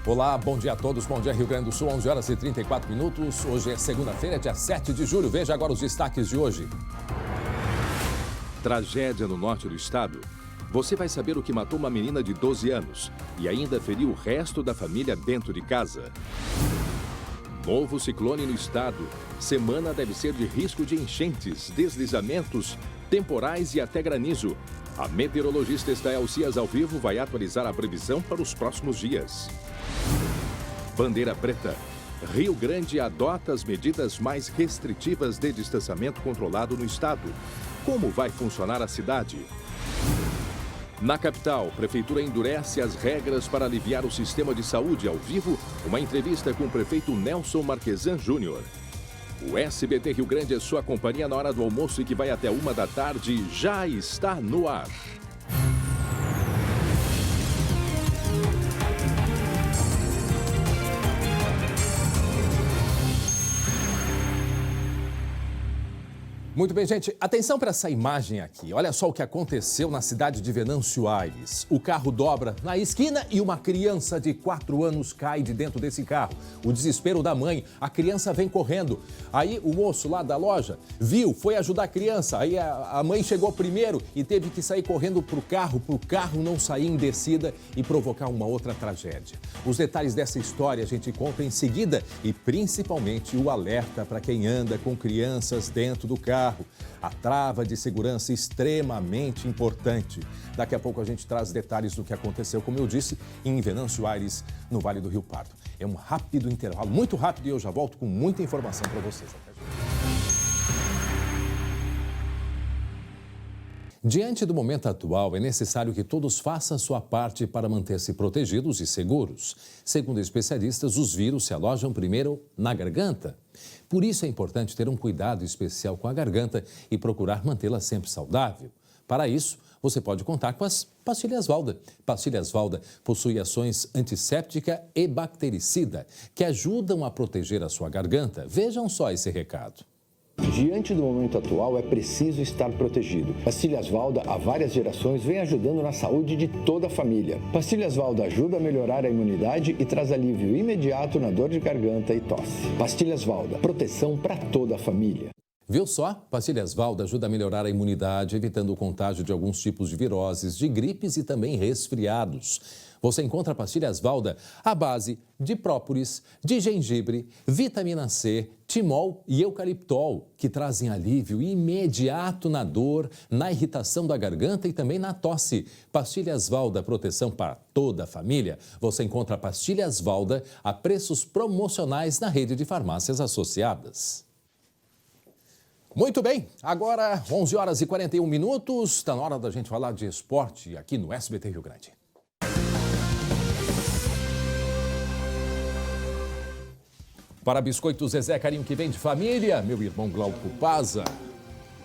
Olá, bom dia a todos. Bom dia, Rio Grande do Sul, 11 horas e 34 minutos. Hoje é segunda-feira, dia 7 de julho. Veja agora os destaques de hoje. Tragédia no norte do estado. Você vai saber o que matou uma menina de 12 anos e ainda feriu o resto da família dentro de casa. Novo ciclone no estado. Semana deve ser de risco de enchentes, deslizamentos, temporais e até granizo. A meteorologista Estael Cias ao vivo vai atualizar a previsão para os próximos dias. Bandeira preta. Rio Grande adota as medidas mais restritivas de distanciamento controlado no estado. Como vai funcionar a cidade? Na capital, a prefeitura endurece as regras para aliviar o sistema de saúde. Ao vivo, uma entrevista com o prefeito Nelson Marquesan Júnior. O SBT Rio Grande é sua companhia na hora do almoço e que vai até 1 da tarde, já está no ar. Muito bem, gente. Atenção para essa imagem aqui. Olha só o que aconteceu na cidade de Venâncio Aires. O carro dobra na esquina e uma criança de 4 anos cai de dentro desse carro. O desespero da mãe. A criança vem correndo. Aí o moço lá da loja viu, foi ajudar a criança. Aí a mãe chegou primeiro e teve que sair correndo para o carro não sair em descida e provocar uma outra tragédia. Os detalhes dessa história a gente conta em seguida e principalmente o alerta para quem anda com crianças dentro do carro. A trava de segurança extremamente importante. Daqui a pouco a gente traz detalhes do que aconteceu, como eu disse, em Venâncio Aires, no Vale do Rio Pardo. É um rápido intervalo, muito rápido, e eu já volto com muita informação para vocês. Diante do momento atual, é necessário que todos façam a sua parte para manter-se protegidos e seguros. Segundo especialistas, os vírus se alojam primeiro na garganta. Por isso é importante ter um cuidado especial com a garganta e procurar mantê-la sempre saudável. Para isso, você pode contar com as pastilhas Valda. Pastilhas Valda possuem ações antisséptica e bactericida, que ajudam a proteger a sua garganta. Vejam só esse recado. Diante do momento atual, é preciso estar protegido. Pastilhas Valda, há várias gerações, vem ajudando na saúde de toda a família. Pastilhas Valda ajuda a melhorar a imunidade e traz alívio imediato na dor de garganta e tosse. Pastilhas Valda, proteção para toda a família. Viu só? Pastilhas Valda ajuda a melhorar a imunidade, evitando o contágio de alguns tipos de viroses, de gripes e também resfriados. Você encontra pastilhas Valda à base de própolis, de gengibre, vitamina C, timol e eucaliptol, que trazem alívio imediato na dor, na irritação da garganta e também na tosse. Pastilhas Valda, proteção para toda a família. Você encontra pastilhas Valda a preços promocionais na rede de farmácias associadas. Muito bem, agora 11 horas e 41 minutos, está na hora da gente falar de esporte aqui no SBT Rio Grande. Para Biscoito Zezé, carinho que vem de família, meu irmão Glauco Paza.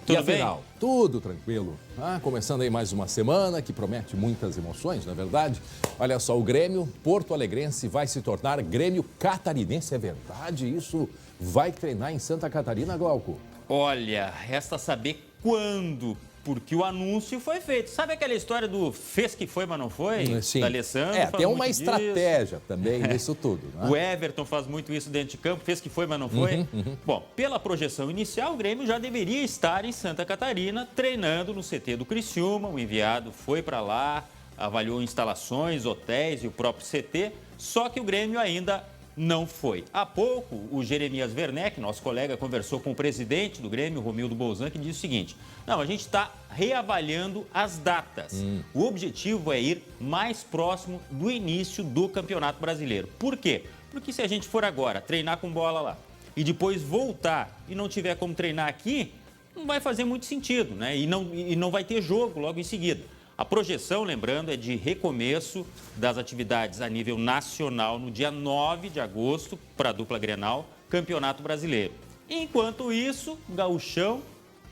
Tudo e afinal, bem? Tudo tranquilo. Começando aí mais uma semana que promete muitas emoções, não é verdade? Olha só, o Grêmio Porto Alegrense vai se tornar Grêmio Catarinense. É verdade? Isso vai treinar em Santa Catarina, Glauco? Olha, resta saber quando, porque o anúncio foi feito. Sabe aquela história do fez que foi, mas não foi? Sim. Da Alessandro? Tem uma estratégia também nisso tudo. Né? O Everton faz muito isso dentro de campo, fez que foi, mas não foi. Bom, pela projeção inicial, o Grêmio já deveria estar em Santa Catarina, treinando no CT do Criciúma. O enviado foi para lá, avaliou instalações, hotéis e o próprio CT, só que o Grêmio ainda não foi. Há pouco, o Jeremias Werneck, nosso colega, conversou com o presidente do Grêmio, Romildo Bolzan, que disse o seguinte: não, a gente está reavaliando as datas. O objetivo é ir mais próximo do início do Campeonato Brasileiro. Por quê? Porque se a gente for agora treinar com bola lá e depois voltar e não tiver como treinar aqui, não vai fazer muito sentido, né? E não vai ter jogo logo em seguida. A projeção, lembrando, é de recomeço das atividades a nível nacional no dia 9 de agosto para a dupla Grenal, Campeonato Brasileiro. Enquanto isso, o Gauchão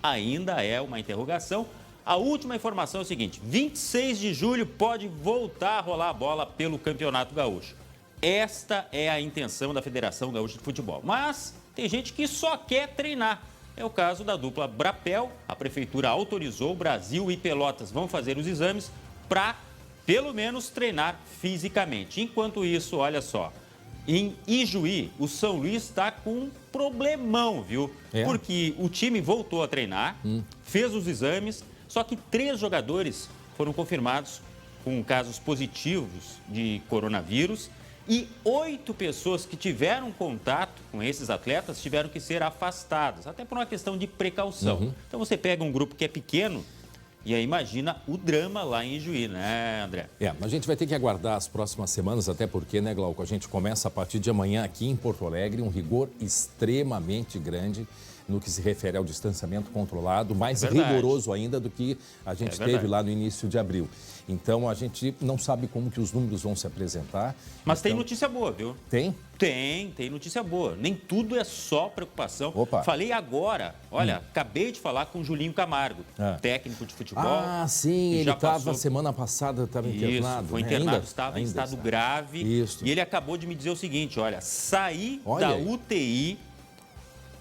ainda é uma interrogação. A última informação é o seguinte: 26 de julho pode voltar a rolar a bola pelo Campeonato Gaúcho. Esta é a intenção da Federação Gaúcha de Futebol. Mas tem gente que só quer treinar. É o caso da dupla Brapel. A prefeitura autorizou, Brasil e Pelotas vão fazer os exames para pelo menos treinar fisicamente. Enquanto isso, olha só, em Ijuí, o São Luís está com um problemão, viu? Porque o time voltou a treinar, fez os exames, só que 3 jogadores foram confirmados com casos positivos de coronavírus e 8 pessoas que tiveram contato com esses atletas tiveram que ser afastadas, até por uma questão de precaução. Então você pega um grupo que é pequeno e aí imagina o drama lá em Ijuí, né, André? A gente vai ter que aguardar as próximas semanas, até porque, né, Glauco, a gente começa a partir de amanhã aqui em Porto Alegre um rigor extremamente grande no que se refere ao distanciamento controlado, mais rigoroso ainda do que a gente teve lá no início de abril. Então, a gente não sabe como que os números vão se apresentar. Mas tem notícia boa, viu? Tem? Tem notícia boa. Nem tudo é só preocupação. Falei agora, olha, acabei de falar com o Julinho Camargo, técnico de futebol. Ah, sim, ele estava semana passada, estava internado. Foi internado, estava em estado grave. Isso. E ele acabou de me dizer o seguinte, olha, saí da UTI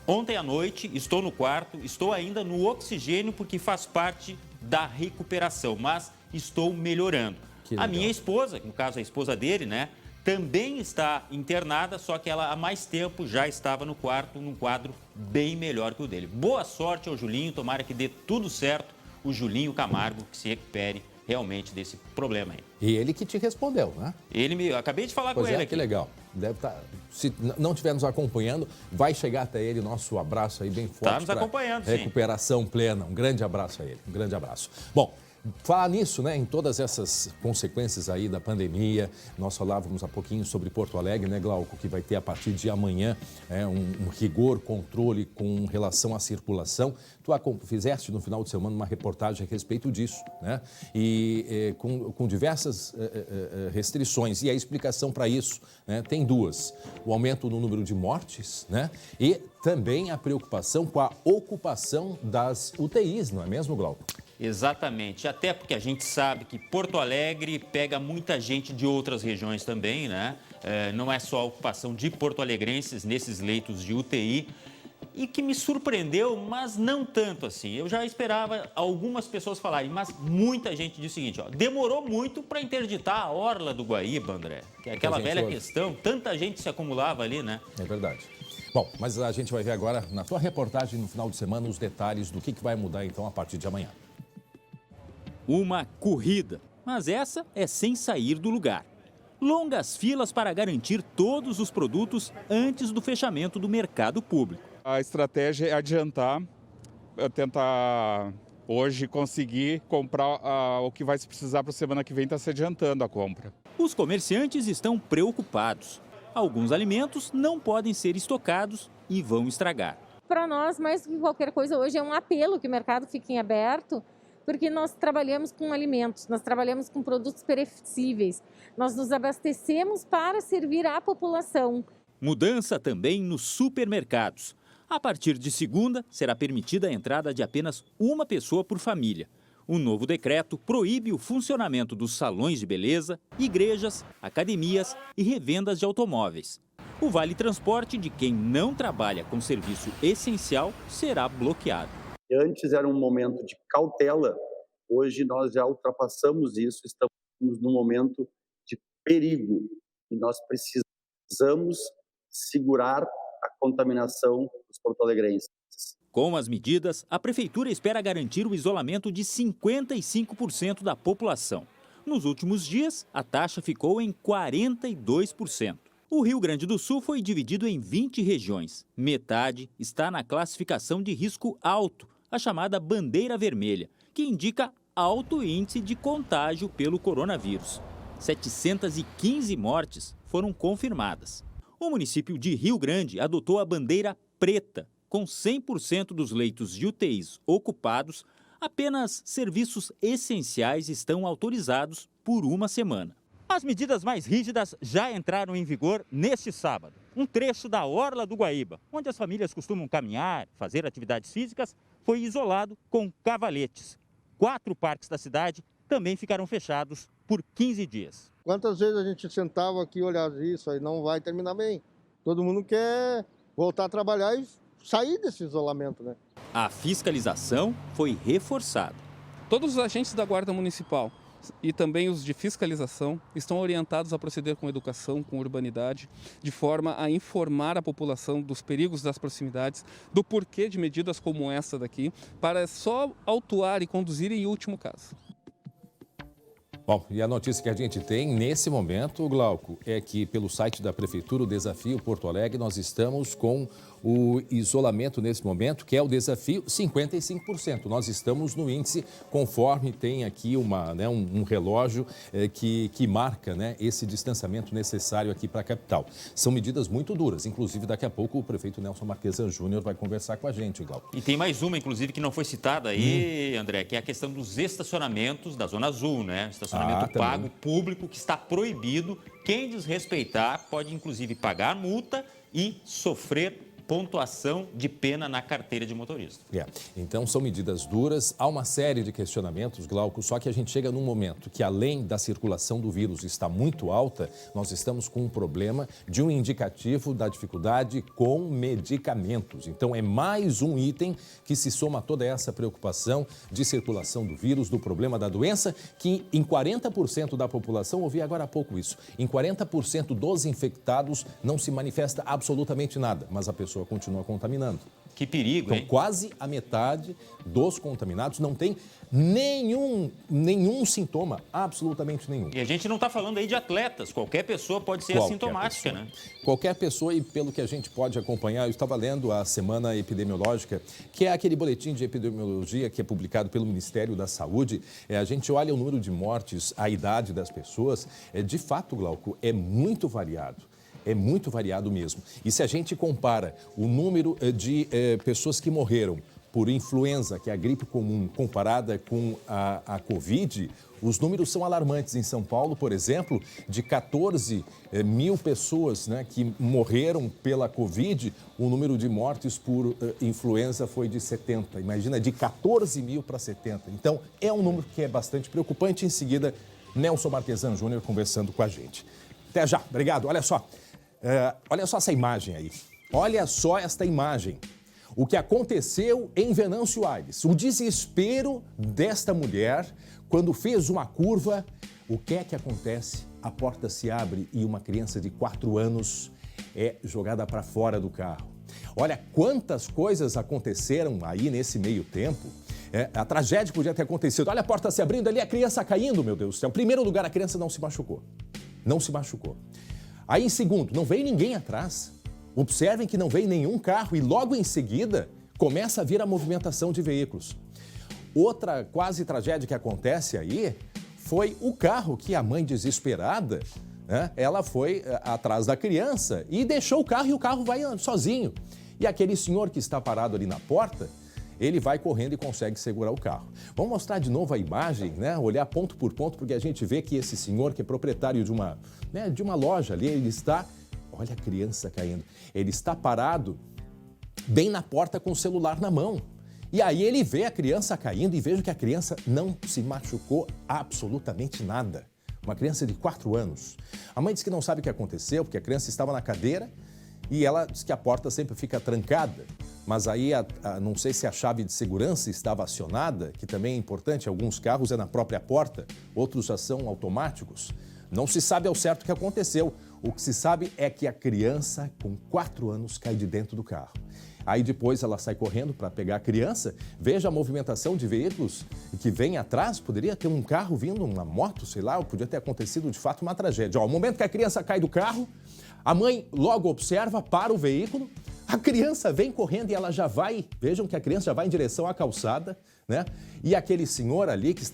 ontem à noite, estou no quarto, estou ainda no oxigênio porque faz parte da recuperação, mas estou melhorando. A minha esposa, no caso a esposa dele, né, também está internada, só que ela há mais tempo já estava no quarto, num quadro bem melhor que o dele. Boa sorte ao Julinho, tomara que dê tudo certo, o Julinho Camargo, que se recupere realmente desse problema aí. E ele que te respondeu, né? Acabei de falar com ele aqui. Que legal. Deve estar, se não estiver nos acompanhando, vai chegar até ele nosso abraço aí bem forte. Está nos acompanhando, sim. Recuperação plena. Um grande abraço a ele. Um grande abraço. Bom, falar nisso, né, em todas essas consequências aí da pandemia, nós falávamos há pouquinho sobre Porto Alegre, né, Glauco, que vai ter a partir de amanhã um rigor, controle com relação à circulação. Tu fizeste no final de semana uma reportagem a respeito disso, né, e com diversas restrições. E a explicação para isso, né, tem duas. O aumento no número de mortes, né, e também a preocupação com a ocupação das UTIs, não é mesmo, Glauco? Exatamente, até porque a gente sabe que Porto Alegre pega muita gente de outras regiões também, né? Não é só a ocupação de porto-alegrenses nesses leitos de UTI. E que me surpreendeu, mas não tanto assim. Eu já esperava algumas pessoas falarem, mas muita gente disse o seguinte, ó, demorou muito para interditar a orla do Guaíba, André. Que é aquela velha questão, tanta gente se acumulava ali, né? É verdade. Bom, mas a gente vai ver agora, na tua reportagem no final de semana, os detalhes do que vai mudar então a partir de amanhã. Uma corrida, mas essa é sem sair do lugar. Longas filas para garantir todos os produtos antes do fechamento do mercado público. A estratégia é adiantar, tentar hoje conseguir comprar o que vai se precisar para a semana que vem, está se adiantando a compra. Os comerciantes estão preocupados. Alguns alimentos não podem ser estocados e vão estragar. Para nós, mais do que qualquer coisa, hoje é um apelo que o mercado fique em aberto, porque nós trabalhamos com alimentos, nós trabalhamos com produtos perecíveis, nós nos abastecemos para servir à população. Mudança também nos supermercados. A partir de segunda, será permitida a entrada de apenas uma pessoa por família. O novo decreto proíbe o funcionamento dos salões de beleza, igrejas, academias e revendas de automóveis. O vale-transporte de quem não trabalha com serviço essencial será bloqueado. Antes era um momento de cautela, hoje nós já ultrapassamos isso, estamos num momento de perigo e nós precisamos segurar a contaminação dos porto-alegrenses. Com as medidas, a Prefeitura espera garantir o isolamento de 55% da população. Nos últimos dias, a taxa ficou em 42%. O Rio Grande do Sul foi dividido em 20 regiões. Metade está na classificação de risco alto, a chamada bandeira vermelha, que indica alto índice de contágio pelo coronavírus. 715 mortes foram confirmadas. O município de Rio Grande adotou a bandeira preta. Com 100% dos leitos de UTIs ocupados, apenas serviços essenciais estão autorizados por uma semana. As medidas mais rígidas já entraram em vigor neste sábado. Um trecho da orla do Guaíba, onde as famílias costumam caminhar, fazer atividades físicas, foi isolado com cavaletes. 4 parques da cidade também ficaram fechados por 15 dias. Quantas vezes a gente sentava aqui e olhava isso, aí não vai terminar bem. Todo mundo quer voltar a trabalhar e sair desse isolamento, né? A fiscalização foi reforçada. Todos os agentes da Guarda Municipal e também os de fiscalização estão orientados a proceder com educação, com urbanidade, de forma a informar a população dos perigos das proximidades, do porquê de medidas como essa daqui, para só autuar e conduzir em último caso. Bom, e a notícia que a gente tem nesse momento, Glauco, é que pelo site da Prefeitura, o Desafio Porto Alegre, nós estamos com o isolamento nesse momento, que é o desafio 55%. Nós estamos no índice, conforme tem aqui um relógio que marca, né, esse distanciamento necessário aqui para a capital. São medidas muito duras, inclusive daqui a pouco o prefeito Nelson Marquesan Júnior vai conversar com a gente, Glauco. E tem mais uma, inclusive, que não foi citada aí, André, que é a questão dos estacionamentos da Zona Azul, né? Estacionamento pago, público, que está proibido. Quem desrespeitar pode, inclusive, pagar multa e sofrer pontuação de pena na carteira de motorista. Então, são medidas duras. Há uma série de questionamentos, Glauco, só que a gente chega num momento que, além da circulação do vírus está muito alta, nós estamos com um problema de um indicativo da dificuldade com medicamentos. Então, é mais um item que se soma a toda essa preocupação de circulação do vírus, do problema da doença, que em 40% da população, ouvi agora há pouco isso, em 40% dos infectados não se manifesta absolutamente nada, mas a pessoa continua contaminando. Que perigo, hein? Então, quase a metade dos contaminados não tem nenhum sintoma, absolutamente nenhum. E a gente não está falando aí de atletas, qualquer pessoa pode ser assintomática, né? Qualquer pessoa, e pelo que a gente pode acompanhar, eu estava lendo a Semana Epidemiológica, que é aquele boletim de epidemiologia que é publicado pelo Ministério da Saúde. A gente olha o número de mortes, a idade das pessoas, de fato, Glauco, é muito variado. É muito variado mesmo. E se a gente compara o número de pessoas que morreram por influenza, que é a gripe comum, comparada com a Covid, os números são alarmantes. Em São Paulo, por exemplo, de 14 mil pessoas, né, que morreram pela Covid, o número de mortes por influenza foi de 70. Imagina, de 14 mil para 70. Então, é um número que é bastante preocupante. Em seguida, Nelson Marquesan Júnior conversando com a gente. Até já. Obrigado. Olha só essa imagem aí. Olha só esta imagem. O que aconteceu em Venâncio Aires. O desespero desta mulher quando fez uma curva. O que é que acontece? A porta se abre e uma criança de 4 anos é jogada para fora do carro. Olha quantas coisas aconteceram aí nesse meio tempo. A tragédia podia ter acontecido. Olha a porta se abrindo ali, a criança caindo, meu Deus do céu. Em primeiro lugar, a criança não se machucou. Não se machucou. Aí, em segundo, não veio ninguém atrás. Observem que não veio nenhum carro e logo em seguida começa a vir a movimentação de veículos. Outra quase tragédia que acontece aí foi o carro que a mãe desesperada, né, ela foi atrás da criança e deixou o carro e o carro vai sozinho. E aquele senhor que está parado ali na porta, ele vai correndo e consegue segurar o carro. Vamos mostrar de novo a imagem, né? Olhar ponto por ponto, porque a gente vê que esse senhor, que é proprietário de uma loja ali, ele está... Olha a criança caindo. Ele está parado bem na porta com o celular na mão. E aí ele vê a criança caindo e veja que a criança não se machucou absolutamente nada. Uma criança de 4 anos. A mãe diz que não sabe o que aconteceu, porque a criança estava na cadeira e ela diz que a porta sempre fica trancada. Mas aí, não sei se a chave de segurança estava acionada, que também é importante, alguns carros é na própria porta, outros já são automáticos. Não se sabe ao certo o que aconteceu. O que se sabe é que a criança, com 4 anos, cai de dentro do carro. Aí depois ela sai correndo para pegar a criança, veja a movimentação de veículos que vem atrás, poderia ter um carro vindo, uma moto, sei lá, ou podia ter acontecido de fato uma tragédia. O momento que a criança cai do carro, a mãe logo observa, para o veículo, a criança vem correndo e ela já vai, vejam que a criança já vai em direção à calçada, né? E aquele senhor ali que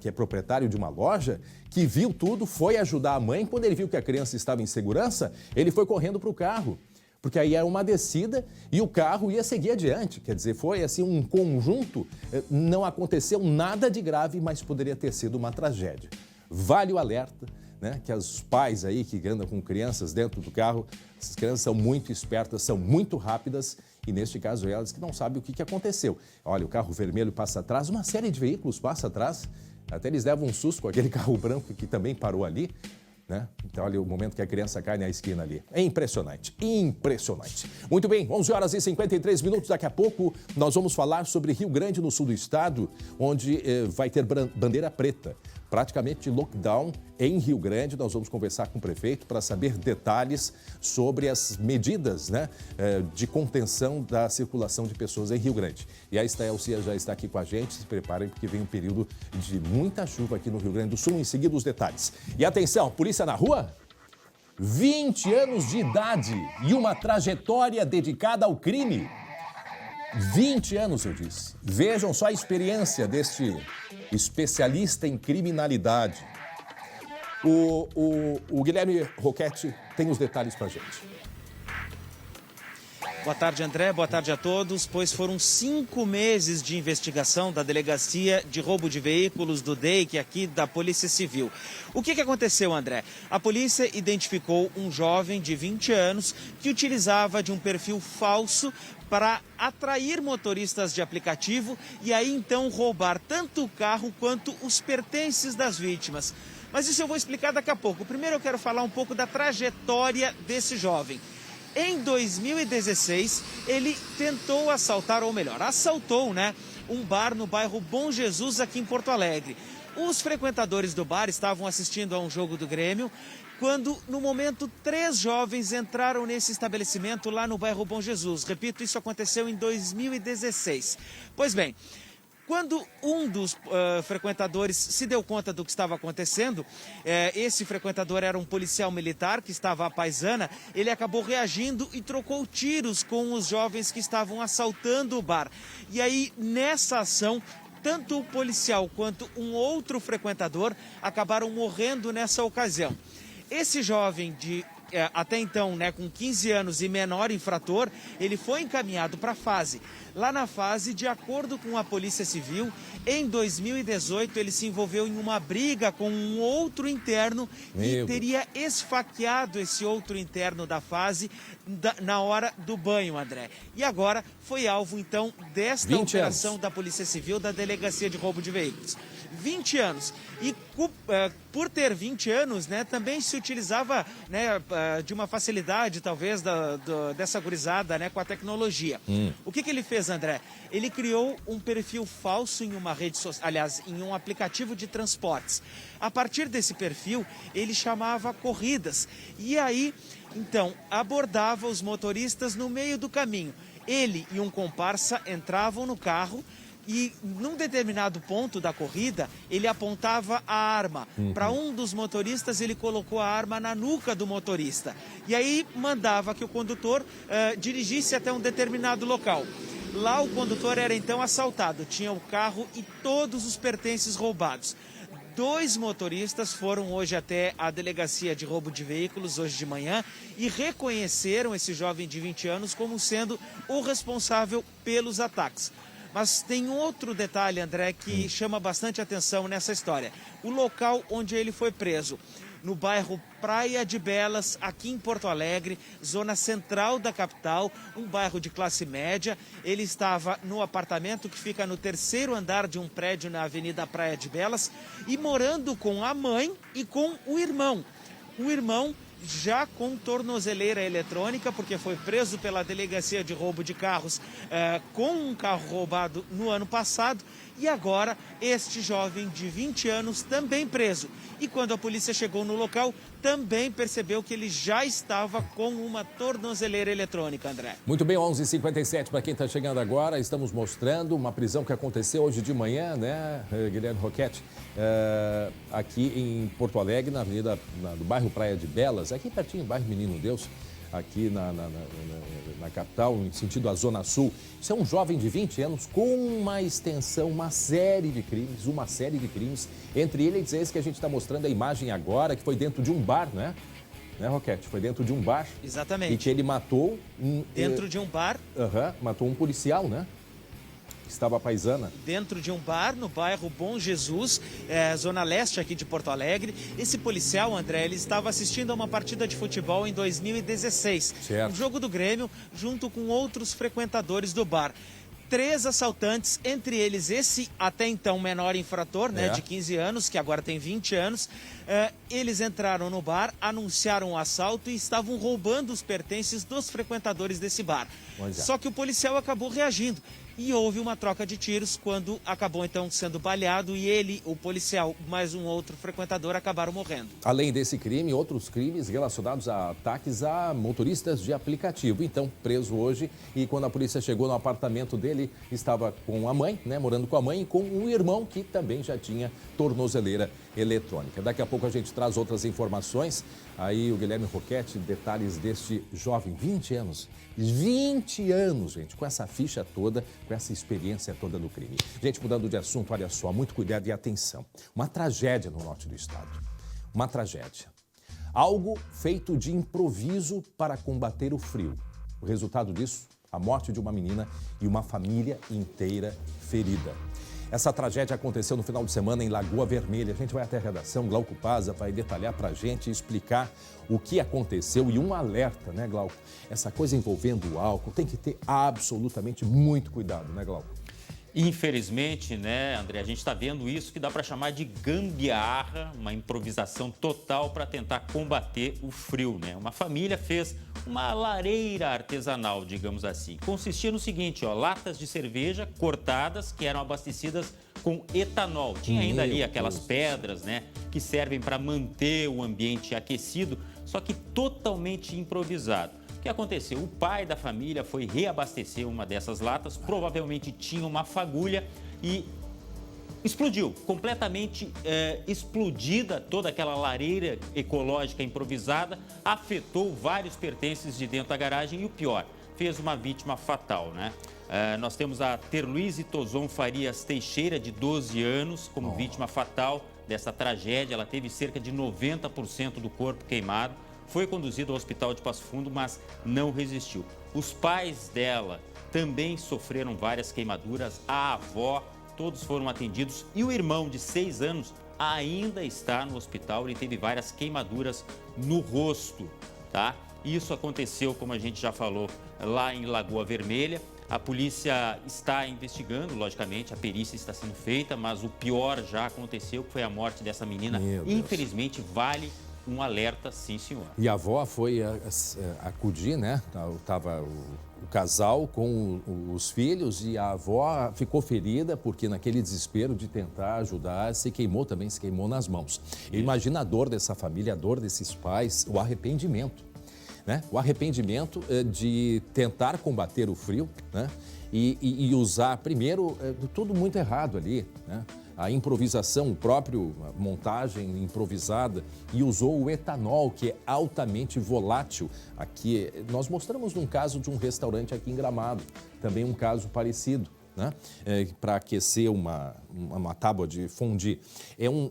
é proprietário de uma loja, que viu tudo, foi ajudar a mãe. Quando ele viu que a criança estava em segurança, ele foi correndo para o carro, porque aí era uma descida e o carro ia seguir adiante. Quer dizer, foi assim um conjunto, não aconteceu nada de grave, mas poderia ter sido uma tragédia. Vale o alerta, né, que os pais aí que andam com crianças dentro do carro, essas crianças são muito espertas, são muito rápidas e neste caso elas que não sabem o que aconteceu. Olha, o carro vermelho passa atrás, uma série de veículos passa atrás, até eles levam um susto com aquele carro branco que também parou ali, né? Então, olha o momento que a criança cai na esquina ali. É impressionante, impressionante. Muito bem, 11h53, daqui a pouco nós vamos falar sobre Rio Grande, no sul do estado, onde vai ter bandeira preta praticamente de lockdown em Rio Grande. Nós vamos conversar com o prefeito para saber detalhes sobre as medidas, né, de contenção da circulação de pessoas em Rio Grande. E a Estael Cia já está aqui com a gente. Se preparem porque vem um período de muita chuva aqui no Rio Grande do Sul. Em seguida, os detalhes. E atenção, polícia na rua? 20 anos de idade e uma trajetória dedicada ao crime. 20 anos, eu disse. Vejam só a experiência deste especialista em criminalidade. O Guilherme Roquette tem os detalhes pra gente. Boa tarde, André. Boa tarde a todos. Pois foram 5 meses de investigação da Delegacia de Roubo de Veículos do DEIC, aqui da Polícia Civil. O que aconteceu, André? A polícia identificou um jovem de 20 anos que utilizava de um perfil falso para atrair motoristas de aplicativo e aí então roubar tanto o carro quanto os pertences das vítimas. Mas isso eu vou explicar daqui a pouco. Primeiro eu quero falar um pouco da trajetória desse jovem. Em 2016, ele tentou assaltar, ou melhor, assaltou, um bar no bairro Bom Jesus, aqui em Porto Alegre. Os frequentadores do bar estavam assistindo a um jogo do Grêmio, quando, no momento, 3 jovens entraram nesse estabelecimento lá no bairro Bom Jesus. Repito, isso aconteceu em 2016. Pois bem, quando um dos frequentadores se deu conta do que estava acontecendo, esse frequentador era um policial militar que estava à paisana, ele acabou reagindo e trocou tiros com os jovens que estavam assaltando o bar. E aí, nessa ação, tanto o policial quanto um outro frequentador acabaram morrendo nessa ocasião. Esse jovem de até então, com 15 anos e menor infrator, ele foi encaminhado para a fase. Lá na fase, de acordo com a Polícia Civil, em 2018 ele se envolveu em uma briga com um outro interno e teria esfaqueado esse outro interno da fase na hora do banho, André. E agora foi alvo, então, desta operação da Polícia Civil, da Delegacia de Roubo de Veículos. 20 anos. E por ter 20 anos, também se utilizava de uma facilidade, talvez, dessa gurizada com a tecnologia. O que ele fez, André? Ele criou um perfil falso em uma rede social, aliás, em um aplicativo de transportes. A partir desse perfil, ele chamava corridas. E aí, então, abordava os motoristas no meio do caminho. Ele e um comparsa entravam no carro e, num determinado ponto da corrida, ele apontava a arma. Para um dos motoristas, ele colocou a arma na nuca do motorista. E aí mandava que o condutor dirigisse até um determinado local. Lá o condutor era então assaltado, tinha o carro e todos os pertences roubados. 2 motoristas foram hoje até a Delegacia de Roubo de Veículos, hoje de manhã, e reconheceram esse jovem de 20 anos como sendo o responsável pelos ataques. Mas tem outro detalhe, André, que chama bastante atenção nessa história. O local onde ele foi preso, no bairro Praia de Belas, aqui em Porto Alegre, zona central da capital, um bairro de classe média. Ele estava no apartamento que fica no 3º andar de um prédio na Avenida Praia de Belas e morando com a mãe e com o irmão. O irmão já com tornozeleira eletrônica, porque foi preso pela Delegacia de Roubo de Carros com um carro roubado no ano passado. E agora, este jovem de 20 anos também preso. E quando a polícia chegou no local, também percebeu que ele já estava com uma tornozeleira eletrônica, André. Muito bem, 11h57, para quem está chegando agora, estamos mostrando uma prisão que aconteceu hoje de manhã, Guilherme Roquette, aqui em Porto Alegre, na avenida, do bairro Praia de Belas, aqui pertinho, bairro Menino Deus, aqui na capital, em sentido à Zona Sul. Isso é um jovem de 20 anos com uma extensão, uma série de crimes. Entre eles, esse que a gente está mostrando a imagem agora, que foi dentro de um bar, né, Roquette? Foi dentro de um bar. Exatamente. E que ele matou... Dentro de um bar. Matou um policial, né? Estava à paisana. Dentro de um bar no bairro Bom Jesus, zona leste aqui de Porto Alegre. Esse policial, André, ele estava assistindo a uma partida de futebol em 2016. Certo. Um jogo do Grêmio, junto com outros frequentadores do bar. 3 assaltantes, entre eles esse até então menor infrator, de 15 anos, que agora tem 20 anos. Eles entraram no bar, anunciaram o assalto e estavam roubando os pertences dos frequentadores desse bar. Só que o policial acabou reagindo. e houve uma troca de tiros quando acabou então sendo baleado e ele, o policial, mais um outro frequentador acabaram morrendo. Além desse crime, outros crimes relacionados a ataques a motoristas de aplicativo. Então, preso hoje, e quando a polícia chegou no apartamento dele, estava com a mãe, né, morando com a mãe e com um irmão que também já tinha tornozeleira eletrônica. Daqui a pouco a gente traz outras informações. Aí o Guilherme Roquette, detalhes deste jovem, 20 anos. 20 anos, gente, com essa ficha toda, com essa experiência toda do crime. Gente, mudando de assunto, olha só, muito cuidado e atenção. Uma tragédia no norte do estado. Uma tragédia. Algo feito de improviso para combater o frio. O resultado disso, a morte de uma menina e uma família inteira ferida. Essa tragédia aconteceu no final de semana em Lagoa Vermelha. A gente vai até a redação, Glauco Paza vai detalhar para a gente, explicar o que aconteceu e um alerta, né, Glauco? Essa coisa envolvendo o álcool tem que ter absolutamente muito cuidado, né, Glauco? Infelizmente, né, André, a gente está vendo isso que dá para chamar de gambiarra, uma improvisação total para tentar combater o frio, né? Uma família fez uma lareira artesanal, digamos assim. Consistia no seguinte, ó, latas de cerveja cortadas que eram abastecidas com etanol. Tinha ainda ali aquelas pedras, né, que servem para manter o ambiente aquecido, só que totalmente improvisado. O que aconteceu? O pai da família foi reabastecer uma dessas latas, provavelmente tinha uma fagulha e explodiu, completamente explodida toda aquela lareira ecológica improvisada, afetou vários pertences de dentro da garagem e o pior, fez uma vítima fatal, né? Nós temos a Terluíse Tozon Farias Teixeira, de 12 anos, como vítima fatal dessa tragédia. Ela teve cerca de 90% do corpo queimado. Foi conduzido ao hospital de Passo Fundo, mas não resistiu. Os pais dela também sofreram várias queimaduras, a avó, todos foram atendidos e o irmão de 6 anos ainda está no hospital. Ele teve várias queimaduras no rosto, tá? Isso aconteceu, como a gente já falou, lá em Lagoa Vermelha. A polícia está investigando, logicamente, a perícia está sendo feita, mas o pior já aconteceu, que foi a morte dessa menina. Infelizmente, vale um alerta, sim, senhor. E a avó foi acudir, né? Estava o casal com os filhos e a avó ficou ferida porque naquele desespero de tentar ajudar, se queimou nas mãos. Imagina a dor dessa família, a dor desses pais, o arrependimento, né? O arrependimento de tentar combater o frio, né? E usar, primeiro, tudo muito errado ali, né? A improvisação, o próprio montagem improvisada, e usou o etanol, que é altamente volátil. Aqui, nós mostramos num caso de um restaurante aqui em Gramado, também um caso parecido, né? Para aquecer uma tábua de fondue.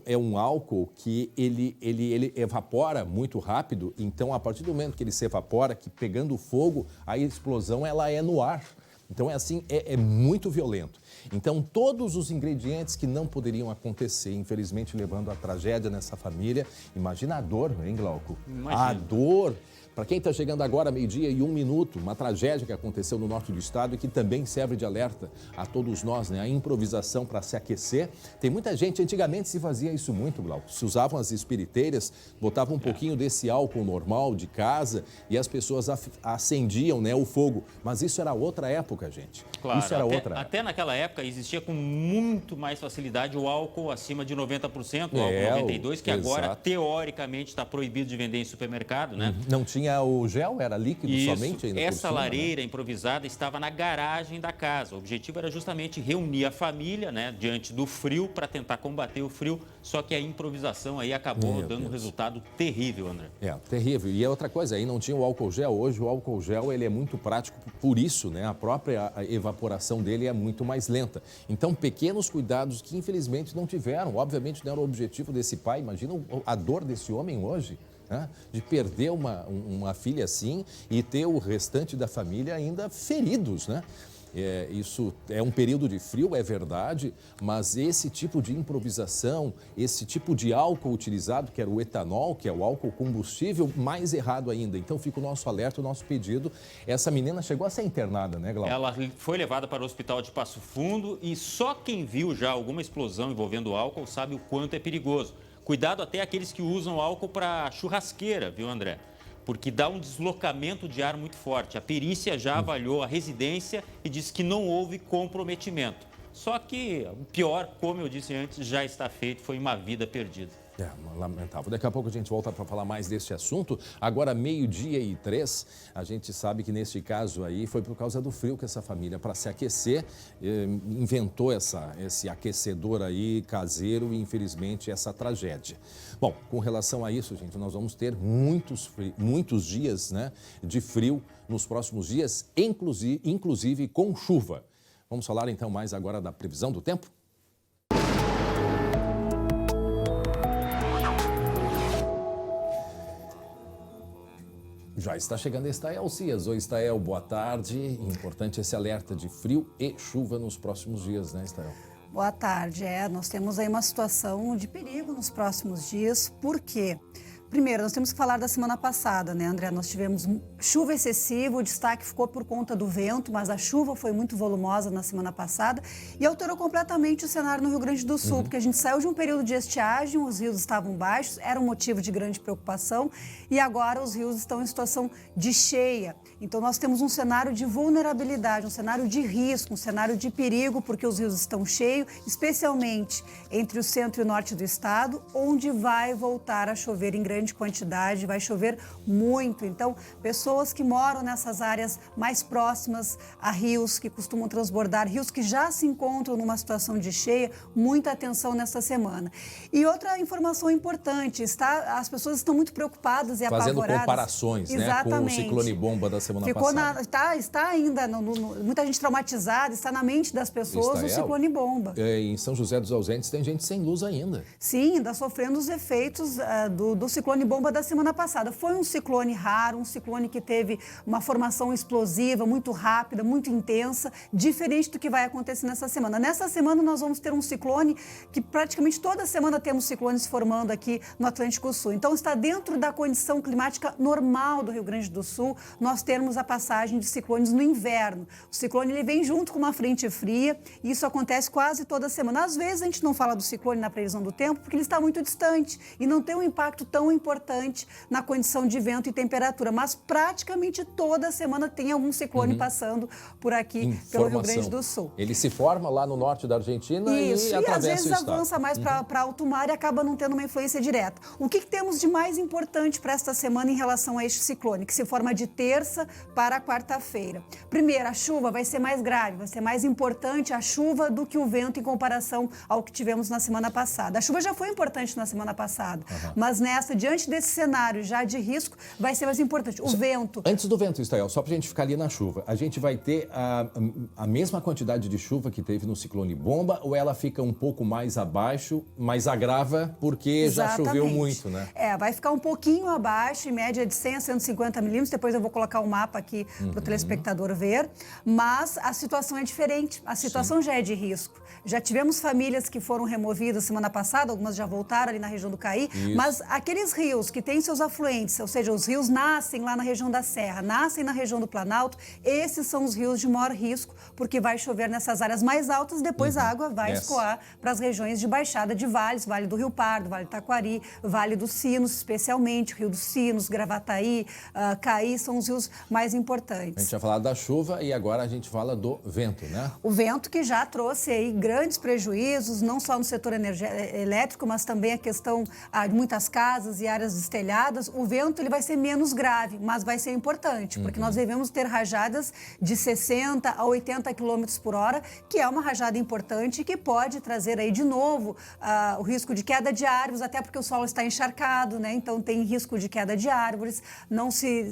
É um álcool que ele evapora muito rápido, então a partir do momento que ele se evapora, que pegando fogo, a explosão ela é no ar. Então é muito violento. Então todos os ingredientes que não poderiam acontecer, infelizmente levando à tragédia nessa família. Imagina a dor, hein, Glauco? Imagina. A dor. Para quem está chegando agora, 12:01, uma tragédia que aconteceu no norte do estado e que também serve de alerta a todos nós, né? A improvisação para se aquecer. Tem muita gente, antigamente se fazia isso muito, Glauco. Se usavam as espiriteiras, botavam um pouquinho desse álcool normal de casa e as pessoas acendiam, né, o fogo. Mas isso era outra época, gente. Claro, isso era outra época. Até naquela época existia com muito mais facilidade o álcool acima de 90%, o álcool 92%, que agora, teoricamente, está proibido de vender em supermercado, né? Não tinha o gel, era líquido somente ainda. Essa lareira improvisada estava na garagem da casa. O objetivo era justamente reunir a família, né, diante do frio, para tentar combater o frio, só que a improvisação aí acabou dando um resultado terrível, André. Terrível. E outra coisa, aí não tinha o álcool gel. Hoje o álcool gel ele é muito prático, por isso, né, a própria evaporação dele é muito mais lenta. Então, pequenos cuidados que infelizmente não tiveram. Obviamente não era o objetivo desse pai. Imagina a dor desse homem hoje, né? De perder uma filha assim e ter o restante da família ainda feridos, né? Isso é um período de frio, é verdade, mas esse tipo de improvisação, esse tipo de álcool utilizado, que era o etanol, que é o álcool combustível, mais errado ainda. Então fica o nosso alerta, o nosso pedido. Essa menina chegou a ser internada, né, Glauco? Ela foi levada para o hospital de Passo Fundo e só quem viu já alguma explosão envolvendo álcool sabe o quanto é perigoso. Cuidado até aqueles que usam álcool para churrasqueira, viu, André? porque dá um deslocamento de ar muito forte. A perícia já avaliou a residência e disse que não houve comprometimento. Só que o pior, como eu disse antes, já está feito, foi uma vida perdida. Lamentável. Daqui a pouco a gente volta para falar mais deste assunto. Agora, 12:03, a gente sabe que neste caso aí foi por causa do frio que essa família, para se aquecer, inventou esse aquecedor aí caseiro e, infelizmente, essa tragédia. Bom, com relação a isso, gente, nós vamos ter muitos dias, né, de frio nos próximos dias, inclusive com chuva. Vamos falar então mais agora da previsão do tempo? Já está chegando Estael Cias. Oi, Estael, boa tarde. Importante esse alerta de frio e chuva nos próximos dias, né, Estael? Boa tarde. Nós temos aí uma situação de perigo nos próximos dias. Por quê? Primeiro, nós temos que falar da semana passada, né, André? Nós tivemos chuva excessiva, o destaque ficou por conta do vento, mas a chuva foi muito volumosa na semana passada e alterou completamente o cenário no Rio Grande do Sul, porque a gente saiu de um período de estiagem, os rios estavam baixos, era um motivo de grande preocupação e agora os rios estão em situação de cheia. Então, nós temos um cenário de vulnerabilidade, um cenário de risco, um cenário de perigo, porque os rios estão cheios, especialmente entre o centro e o norte do estado, onde vai voltar a chover em grande quantidade, vai chover muito. Então, pessoas que moram nessas áreas mais próximas a rios, que costumam transbordar, rios que já se encontram numa situação de cheia, muita atenção nesta semana. E outra informação importante, as pessoas estão muito preocupadas e apavoradas. Fazendo comparações, né, com o ciclone bomba da semana passada. Está ainda, muita gente traumatizada, está na mente das pessoas o ciclone bomba. Em São José dos Ausentes tem gente sem luz ainda. Sim, ainda sofrendo os efeitos do ciclone bomba da semana passada. Foi um ciclone raro, um ciclone que teve uma formação explosiva, muito rápida, muito intensa, diferente do que vai acontecer nessa semana. Nessa semana nós vamos ter um ciclone que praticamente toda semana temos ciclones formando aqui no Atlântico Sul. Então está dentro da condição climática normal do Rio Grande do Sul nós termos a passagem de ciclones no inverno. O ciclone ele vem junto com uma frente fria e isso acontece quase toda semana. Às vezes a gente não fala do ciclone na previsão do tempo porque ele está muito distante e não tem um impacto tão importante na condição de vento e temperatura, mas praticamente toda semana tem algum ciclone passando por aqui pelo Rio Grande do Sul. Ele se forma lá no norte da Argentina e atravessa o estado. Às vezes avança mais para alto mar e acaba não tendo uma influência direta. O que temos de mais importante para esta semana em relação a este ciclone, que se forma de terça para quarta-feira? Primeiro, a chuva vai ser mais grave, vai ser mais importante a chuva do que o vento em comparação ao que tivemos na semana passada. A chuva já foi importante na semana passada, mas diante desse cenário já de risco, vai ser mais importante. O vento. Antes do vento, Estael, só para a gente ficar ali na chuva, a gente vai ter a mesma quantidade de chuva que teve no ciclone bomba ou ela fica um pouco mais abaixo, mas agrava porque já choveu muito, né? Vai ficar um pouquinho abaixo, em média de 100 a 150 milímetros. Depois eu vou colocar um mapa aqui para o telespectador ver. Mas a situação é diferente. A situação já é de risco. Já tivemos famílias que foram removidas semana passada, algumas já voltaram ali na região do Caí, mas aqueles rios que têm seus afluentes, ou seja, os rios nascem lá na região da Serra, nascem na região do Planalto, esses são os rios de maior risco, porque vai chover nessas áreas mais altas e depois a água vai escoar para as regiões de baixada de vales, Vale do Rio Pardo, Vale do Taquari, Vale dos Sinos, especialmente, Rio dos Sinos, Gravataí, Caí, são os rios mais importantes. A gente já falou da chuva e agora a gente fala do vento, né? O vento que já trouxe aí grandes prejuízos, não só no setor elétrico, mas também a questão de muitas casas e áreas destelhadas. O vento ele vai ser menos grave, mas vai ser importante, porque nós devemos ter rajadas de 60 a 80 km por hora, que é uma rajada importante que pode trazer aí de novo o risco de queda de árvores, até porque o solo está encharcado, né? Então tem risco de queda de árvores,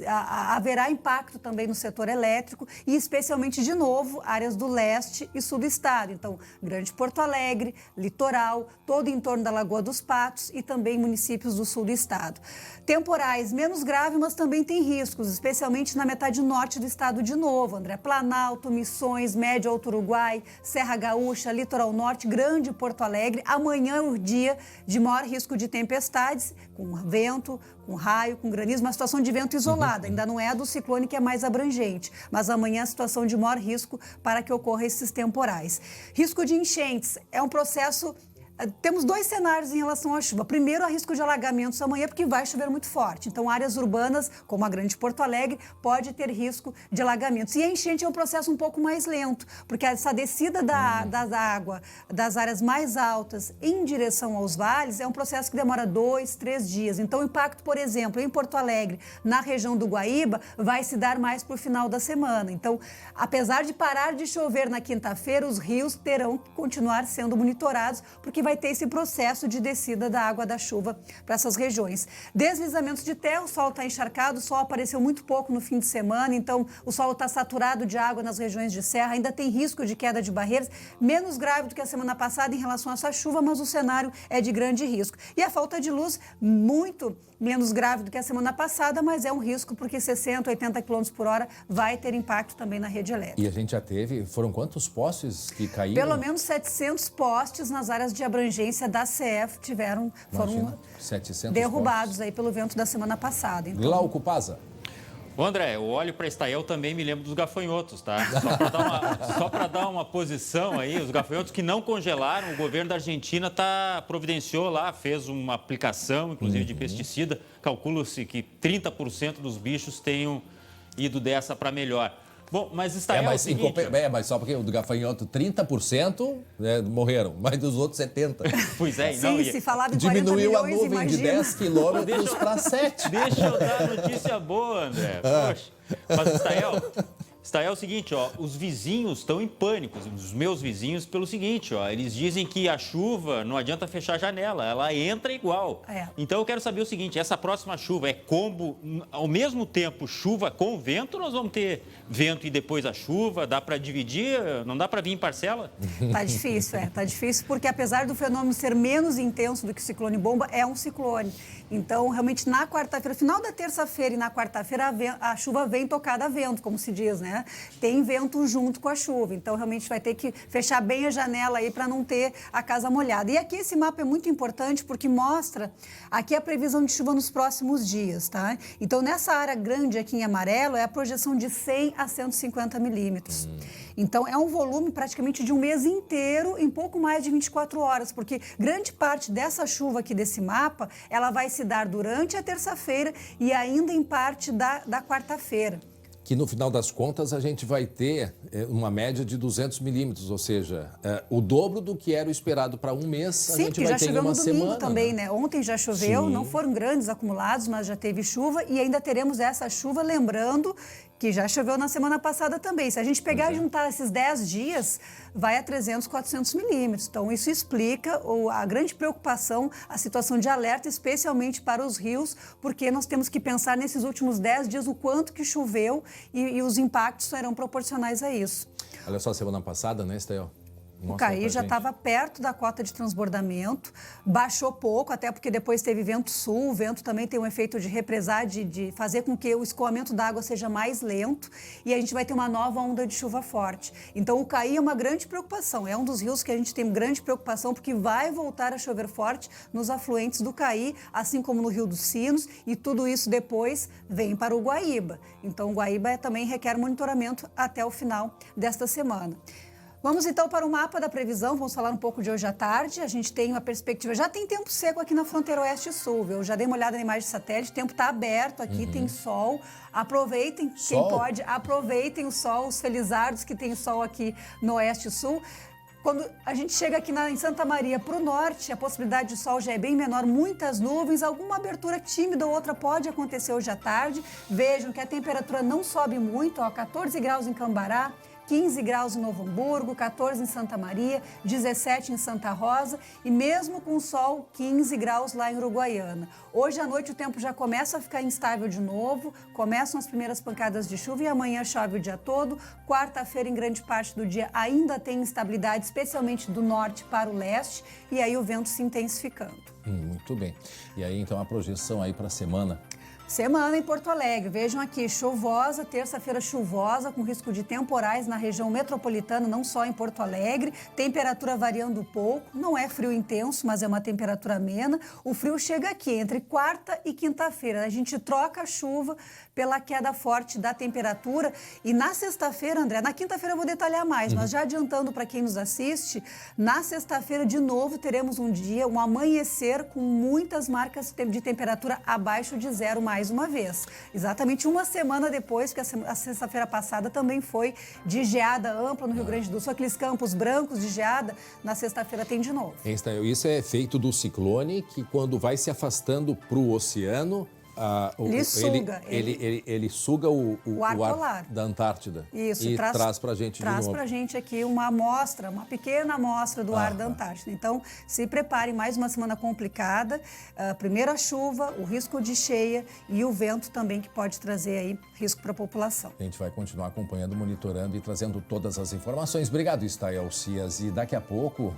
haverá impacto também no setor elétrico e especialmente, de novo, áreas do leste e sul do estado. Então, Grande Porto Alegre, litoral, todo em torno da Lagoa dos Patos e também municípios do sul do estado. Temporais menos graves, mas também tem riscos, especialmente na metade norte do estado de novo, André. Planalto, Missões, Médio Alto Uruguai, Serra Gaúcha, Litoral Norte, Grande Porto Alegre. Amanhã é o dia de maior risco de tempestades, com vento, com raio, com granizo, uma situação de vento isolada. Ainda não é a do ciclone que é mais abrangente, mas amanhã é a situação de maior risco para que ocorra esses temporais. Risco de enchentes é um processo temos 2 cenários em relação à chuva. Primeiro, há risco de alagamentos amanhã, porque vai chover muito forte. Então, áreas urbanas, como a Grande Porto Alegre, pode ter risco de alagamentos. E a enchente é um processo um pouco mais lento, porque essa descida da água das áreas mais altas em direção aos vales é um processo que demora 2, 3 dias. Então, o impacto, por exemplo, em Porto Alegre, na região do Guaíba, vai se dar mais para o final da semana. Então, apesar de parar de chover na quinta-feira, os rios terão que continuar sendo monitorados, porque vai ter esse processo de descida da água da chuva para essas regiões. Deslizamentos de terra, o solo está encharcado, o sol apareceu muito pouco no fim de semana, então o solo está saturado de água nas regiões de serra, ainda tem risco de queda de barreiras, menos grave do que a semana passada em relação a essa chuva, mas o cenário é de grande risco. E a falta de luz, muito menos grave do que a semana passada, mas é um risco porque 60, 80 km por hora vai ter impacto também na rede elétrica. E a gente já teve, foram quantos postes que caíram? Pelo menos 700 postes nas áreas de abrangência da CF foram 700 derrubados postes aí pelo vento da semana passada. Então... Glauco Paza. Ô André, eu olho para Estael também me lembro dos gafanhotos, tá? Só para dar uma posição aí, os gafanhotos que não congelaram, o governo da Argentina providenciou lá, fez uma aplicação, inclusive de pesticida. Calcula-se que 30% dos bichos tenham ido dessa para melhor. Bom, mas Estael mas só porque o do gafanhoto 30% morreram, mas dos outros 70%. Pois é, sim, não, se falava em diminuiu 40 milhões, a nuvem de 10 quilômetros para 7. Deixa eu dar notícia boa, André. Poxa. Mas Estael, é o seguinte, ó, os vizinhos estão em pânico, os meus vizinhos, pelo seguinte, ó, eles dizem que a chuva não adianta fechar a janela, ela entra igual. Então eu quero saber o seguinte, essa próxima chuva é combo, ao mesmo tempo chuva com vento, nós vamos ter vento e depois a chuva, dá para dividir, não dá para vir em parcela? Tá difícil porque apesar do fenômeno ser menos intenso do que o ciclone bomba, é um ciclone. Então, realmente, na quarta-feira, final da terça-feira e na quarta-feira, a chuva vem tocada a vento, como se diz, né? Tem vento junto com a chuva. Então, realmente, vai ter que fechar bem a janela aí para não ter a casa molhada. E aqui esse mapa é muito importante porque mostra aqui a previsão de chuva nos próximos dias, tá? Então, nessa área grande aqui em amarelo, é a projeção de 100 a 150 milímetros. Então, é um volume praticamente de um mês inteiro em pouco mais de 24 horas, porque grande parte dessa chuva aqui desse mapa, ela vai se dar durante a terça-feira e ainda em parte da quarta-feira. Que no final das contas a gente vai ter uma média de 200 milímetros, ou seja, o dobro do que era o esperado para um mês. Sim, a gente vai ter em uma semana. Sim, já choveu no domingo também, né? Ontem já choveu, não foram grandes acumulados, mas já teve chuva e ainda teremos essa chuva, lembrando que já choveu na semana passada também. Se a gente pegar e juntar esses 10 dias, vai a 300, 400 milímetros. Então, isso explica a grande preocupação, a situação de alerta, especialmente para os rios, porque nós temos que pensar nesses últimos 10 dias o quanto que choveu e os impactos serão proporcionais a isso. Olha só, semana passada, né, Estael? O CAI já estava perto da cota de transbordamento, baixou pouco, até porque depois teve vento sul, o vento também tem um efeito de represar, de fazer com que o escoamento da água seja mais lento e a gente vai ter uma nova onda de chuva forte. Então o CAI é uma grande preocupação, é um dos rios que a gente tem grande preocupação porque vai voltar a chover forte nos afluentes do CAI, assim como no Rio dos Sinos, e tudo isso depois vem para o Guaíba. Então o Guaíba também requer monitoramento até o final desta semana. Vamos então para o mapa da previsão, vamos falar um pouco de hoje à tarde. A gente tem uma perspectiva, já tem tempo seco aqui na fronteira oeste e sul, viu? Eu já dei uma olhada na imagem de satélite, o tempo está aberto aqui, tem sol. Aproveitem, quem pode, aproveitem o sol, os felizardos que tem sol aqui no oeste e sul. Quando a gente chega aqui em Santa Maria para o norte, a possibilidade de sol já é bem menor, muitas nuvens, alguma abertura tímida ou outra pode acontecer hoje à tarde. Vejam que a temperatura não sobe muito, 14 graus em Cambará, 15 graus em Novo Hamburgo, 14 em Santa Maria, 17 em Santa Rosa e mesmo com sol, 15 graus lá em Uruguaiana. Hoje à noite o tempo já começa a ficar instável de novo, começam as primeiras pancadas de chuva e amanhã chove o dia todo. Quarta-feira, em grande parte do dia, ainda tem instabilidade, especialmente do norte para o leste, e aí o vento se intensificando. Muito bem. E aí, então, a projeção aí para a semana? Semana em Porto Alegre, vejam aqui, chuvosa, terça-feira chuvosa, com risco de temporais na região metropolitana, não só em Porto Alegre, temperatura variando pouco, não é frio intenso, mas é uma temperatura amena. O frio chega aqui entre quarta e quinta-feira, a gente troca a chuva pela queda forte da temperatura e na sexta-feira, André, na quinta-feira eu vou detalhar mais, mas já adiantando para quem nos assiste, na sexta-feira de novo teremos um amanhecer com muitas marcas de temperatura abaixo de zero mais uma vez. Exatamente uma semana depois, que a sexta-feira passada também foi de geada ampla no Rio Grande do Sul. Aqueles campos brancos de geada, na sexta-feira tem de novo. Isso é efeito do ciclone que quando vai se afastando para o oceano, ele suga o ar polar da Antártida. Isso, e traz para a gente de novo. Traz para a gente aqui uma amostra, uma pequena amostra do ar da Antártida. Então, se preparem, mais uma semana complicada. Primeiro a chuva, o risco de cheia e o vento também, que pode trazer aí risco para a população. A gente vai continuar acompanhando, monitorando e trazendo todas as informações. Obrigado, Stael Cias. E daqui a pouco,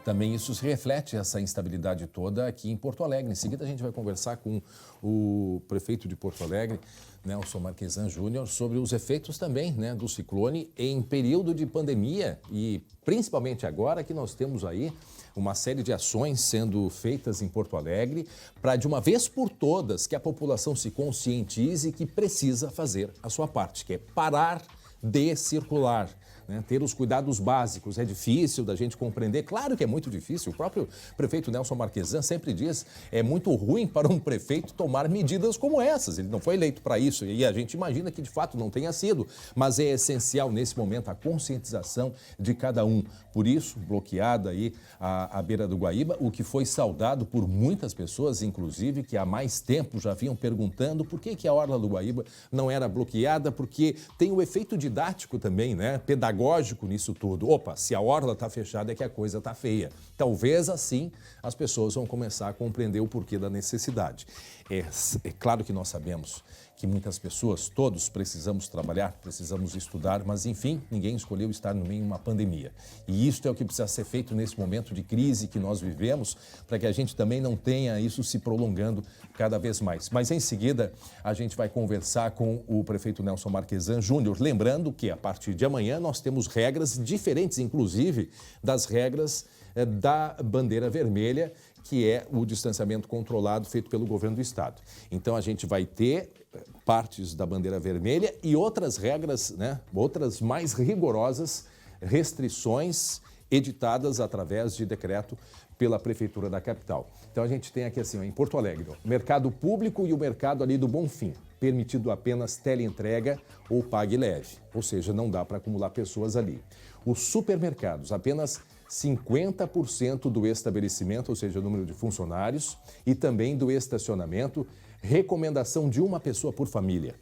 também isso se reflete, essa instabilidade toda aqui em Porto Alegre. Em seguida, a gente vai conversar com o prefeito de Porto Alegre, Nelson Marquesan Júnior, sobre os efeitos também, do ciclone em período de pandemia e principalmente agora que nós temos aí uma série de ações sendo feitas em Porto Alegre para, de uma vez por todas, que a população se conscientize que precisa fazer a sua parte, que é parar de circular. Ter os cuidados básicos. É difícil da gente compreender, claro que é muito difícil. O próprio prefeito Nelson Marquesan sempre diz é muito ruim para um prefeito tomar medidas como essas. Ele não foi eleito para isso e a gente imagina que de fato não tenha sido, mas é essencial nesse momento a conscientização de cada um. Por isso, bloqueada aí a beira do Guaíba, o que foi saudado por muitas pessoas, inclusive, que há mais tempo já vinham perguntando por que a orla do Guaíba não era bloqueada, porque tem o efeito didático também, pedagógico nisso tudo. Opa, se a orla está fechada é que a coisa está feia. Talvez assim as pessoas vão começar a compreender o porquê da necessidade. É claro que nós sabemos que muitas pessoas, todos precisamos trabalhar, precisamos estudar, mas enfim, ninguém escolheu estar no meio de uma pandemia. E isso é o que precisa ser feito nesse momento de crise que nós vivemos, para que a gente também não tenha isso se prolongando cada vez mais. Mas em seguida, a gente vai conversar com o prefeito Nelson Marquesan Júnior, lembrando que a partir de amanhã nós temos regras diferentes, inclusive das regras da bandeira vermelha, que é o distanciamento controlado feito pelo governo do estado. Então a gente vai ter partes da bandeira vermelha e outras regras, outras mais rigorosas, restrições editadas através de decreto pela Prefeitura da capital. Então a gente tem aqui assim, em Porto Alegre, o mercado público e o mercado ali do Bonfim, permitido apenas teleentrega ou pague leve, ou seja, não dá para acumular pessoas ali. Os supermercados, apenas 50% do estabelecimento, ou seja, o número de funcionários, e também do estacionamento, recomendação de uma pessoa por família.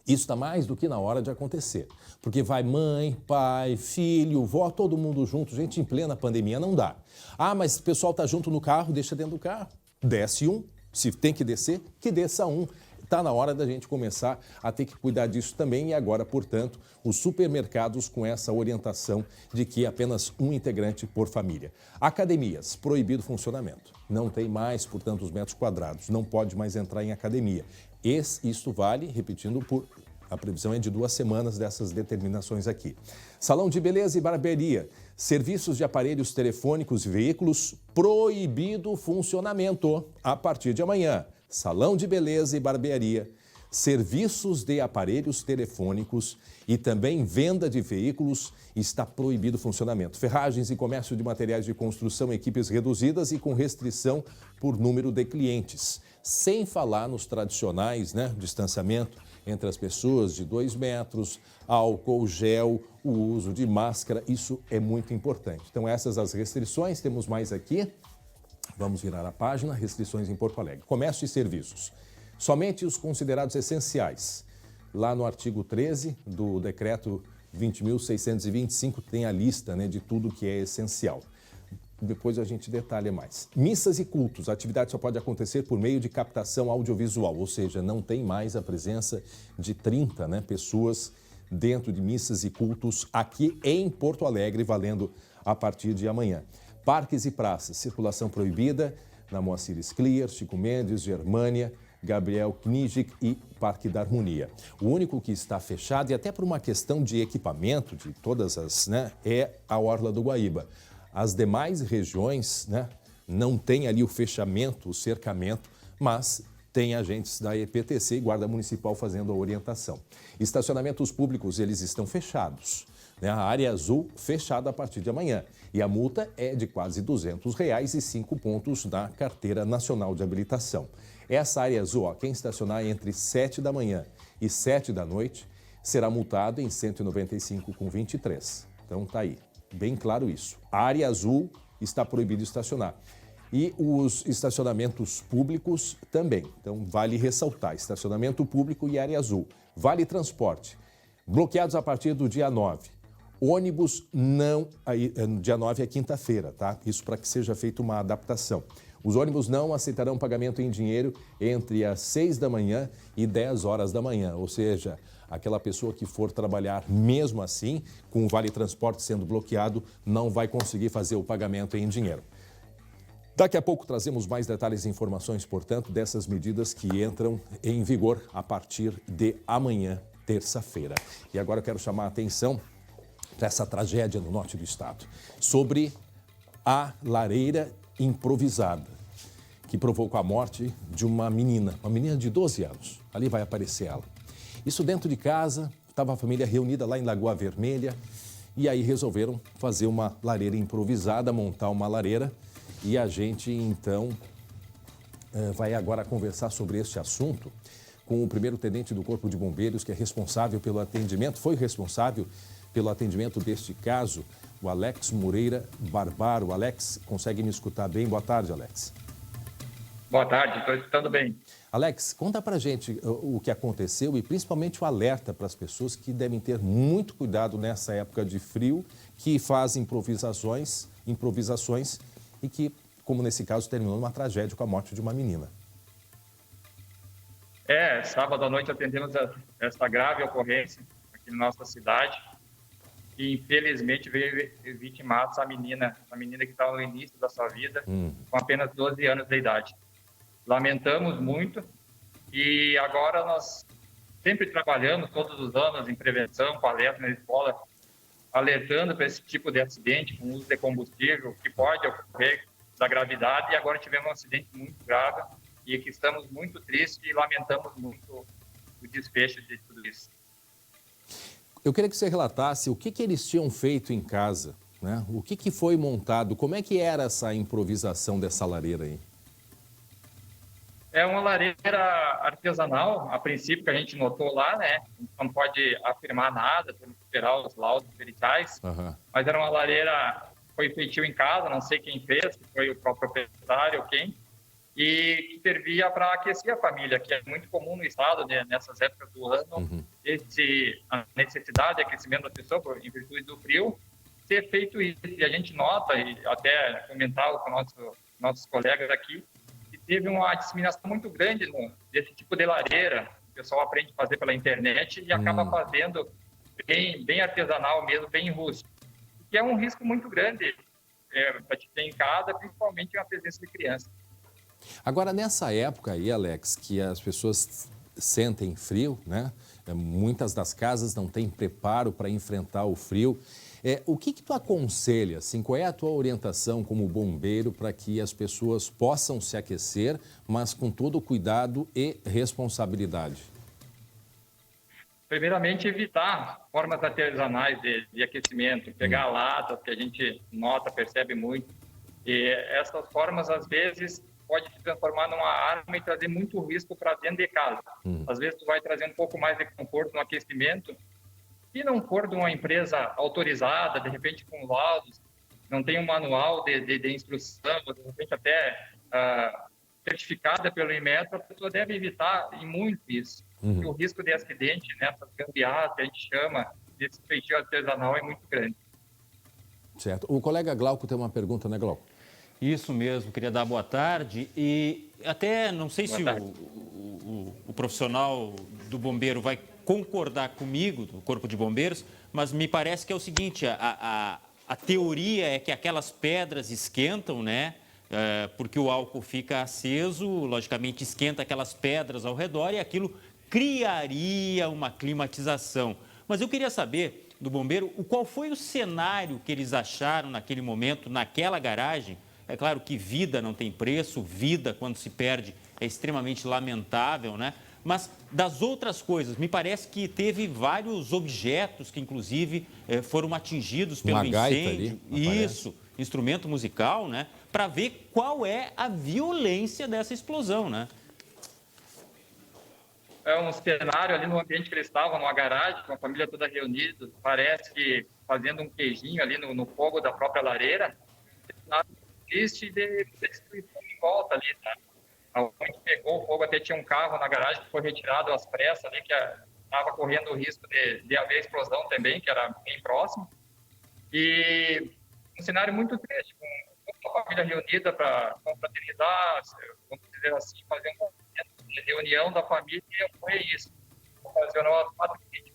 Isso está mais do que na hora de acontecer, porque vai mãe, pai, filho, vó, todo mundo junto. Gente, em plena pandemia não dá. Ah, mas o pessoal está junto no carro, deixa dentro do carro. Desce um, se tem que descer, que desça um. Está na hora da gente começar a ter que cuidar disso também e agora, portanto, os supermercados com essa orientação de que apenas um integrante por família. Academias, proibido funcionamento. Não tem mais por tantos metros quadrados, não pode mais entrar em academia. Isto vale, repetindo, a previsão é de 2 semanas dessas determinações aqui. Salão de beleza e barbearia, serviços de aparelhos telefônicos e veículos, proibido funcionamento a partir de amanhã. Salão de beleza e barbearia, serviços de aparelhos telefônicos e também venda de veículos está proibido funcionamento. Ferragens e comércio de materiais de construção, equipes reduzidas e com restrição por número de clientes. Sem falar nos tradicionais, distanciamento entre as pessoas de 2 metros, álcool, gel, o uso de máscara, isso é muito importante. Então essas as restrições, temos mais aqui. Vamos virar a página, restrições em Porto Alegre. Comércio e serviços. Somente os considerados essenciais. Lá no artigo 13 do decreto 20.625 tem a lista de tudo que é essencial. Depois a gente detalha mais. Missas e cultos. A atividade só pode acontecer por meio de captação audiovisual, ou seja, não tem mais a presença de 30 pessoas dentro de missas e cultos aqui em Porto Alegre, valendo a partir de amanhã. Parques e praças, circulação proibida na Moacir Scliar, Chico Mendes, Germânia, Gabriel Knijik e Parque da Harmonia. O único que está fechado, e até por uma questão de equipamento, de todas as, é a Orla do Guaíba. As demais regiões, não tem ali o fechamento, o cercamento, mas tem agentes da EPTC e Guarda Municipal fazendo a orientação. Estacionamentos públicos, eles estão fechados. A área azul fechada a partir de amanhã. E a multa é de quase R$200 e 5 pontos da Carteira Nacional de Habilitação. Essa área azul, quem estacionar entre 7 da manhã e 7 da noite, será multado em R$ 195,23. Então tá aí, bem claro isso. A área azul está proibido estacionar. E os estacionamentos públicos também. Então vale ressaltar, estacionamento público e área azul. Vale transporte, bloqueados a partir do dia 9. Ônibus não, dia 9 é quinta-feira, tá? Isso para que seja feita uma adaptação. Os ônibus não aceitarão pagamento em dinheiro entre as 6 da manhã e 10 horas da manhã. Ou seja, aquela pessoa que for trabalhar mesmo assim, com o Vale Transporte sendo bloqueado, não vai conseguir fazer o pagamento em dinheiro. Daqui a pouco trazemos mais detalhes e informações, portanto, dessas medidas que entram em vigor a partir de amanhã, terça-feira. E agora eu quero chamar a atenção para essa tragédia no norte do estado, sobre a lareira improvisada, que provocou a morte de uma menina de 12 anos. Ali vai aparecer ela. Isso dentro de casa, estava a família reunida lá em Lagoa Vermelha, e aí resolveram fazer uma lareira improvisada, montar uma lareira, e a gente, então, vai agora conversar sobre este assunto com o primeiro-tenente do Corpo de Bombeiros, que é responsável pelo atendimento, foi responsável pelo atendimento deste caso, o Alex Moreira Barbaro. Alex, consegue me escutar bem? Boa tarde, Alex. Boa tarde, estou escutando bem. Alex, conta pra gente o que aconteceu e principalmente o alerta para as pessoas que devem ter muito cuidado nessa época de frio, que fazem improvisações e que, como nesse caso, terminou numa tragédia com a morte de uma menina. Sábado à noite atendemos essa grave ocorrência aqui na nossa cidade. E infelizmente veio vitimar essa menina que estava no início da sua vida, com apenas 12 anos de idade. Lamentamos muito e agora nós sempre trabalhamos todos os anos em prevenção, palestra na escola, alertando para esse tipo de acidente com uso de combustível que pode ocorrer da gravidade, e agora tivemos um acidente muito grave e que estamos muito tristes e lamentamos muito o desfecho de tudo isso. Eu queria que você relatasse o que eles tinham feito em casa, O que foi montado, como é que era essa improvisação dessa lareira aí? É uma lareira artesanal, a princípio, que a gente notou lá, A gente não pode afirmar nada, temos que esperar os laudos peritais, mas era uma lareira, foi feita em casa, não sei quem fez, se foi o próprio proprietário ou quem, e que servia para aquecer a família, que é muito comum no estado, nessas épocas do ano, a necessidade de aquecimento da pessoa, em virtude do frio, ser feito isso. E a gente nota, e até comentava com nossos colegas aqui, que teve uma disseminação muito grande desse tipo de lareira. O pessoal aprende a fazer pela internet e acaba fazendo bem artesanal mesmo, bem rústico. Que é um risco muito grande para te ter em casa, principalmente a presença de criança. Agora, nessa época aí, Alex, que as pessoas sentem frio, muitas das casas não têm preparo para enfrentar o frio. O que tu aconselha, assim, qual é a tua orientação como bombeiro para que as pessoas possam se aquecer, mas com todo o cuidado e responsabilidade? Primeiramente, evitar formas artesanais de aquecimento, pegar latas, que a gente nota, percebe muito. E essas formas, às vezes, pode se transformar numa arma e trazer muito risco para dentro de casa. Às vezes, tu vai trazer um pouco mais de conforto no aquecimento. Se não for de uma empresa autorizada, de repente com laudos, não tem um manual de instrução, de repente até certificada pelo Inmetro, a pessoa deve evitar e muito isso. Porque o risco de acidente nessas gambiarras que a gente chama desse feitio artesanal é muito grande. Certo. O colega Glauco tem uma pergunta, né, Glauco? Isso mesmo, queria dar boa tarde e até não sei se o profissional do bombeiro vai concordar comigo, do Corpo de Bombeiros, mas me parece que é o seguinte, a teoria é que aquelas pedras esquentam, porque o álcool fica aceso, logicamente esquenta aquelas pedras ao redor e aquilo criaria uma climatização. Mas eu queria saber do bombeiro qual foi o cenário que eles acharam naquele momento, naquela garagem. É claro que vida não tem preço, vida quando se perde é extremamente lamentável, né? Mas das outras coisas, me parece que teve vários objetos que inclusive foram atingidos pelo incêndio. Isso, instrumento musical, né? Para ver qual é a violência dessa explosão, né? É um cenário ali no ambiente que eles estavam, numa garagem, com a família toda reunida, parece que fazendo um queijinho ali no fogo da própria lareira, existe de destruição em volta ali, tá? Onde pegou o fogo, até tinha um carro na garagem que foi retirado às pressas ali, que estava correndo o risco de haver explosão também, que era bem próximo. E um cenário muito triste, com toda a família reunida para confraternizar, vamos dizer assim, fazer um momento de reunião da família e ocorrer isso. Ocasionou as 4 vítimas.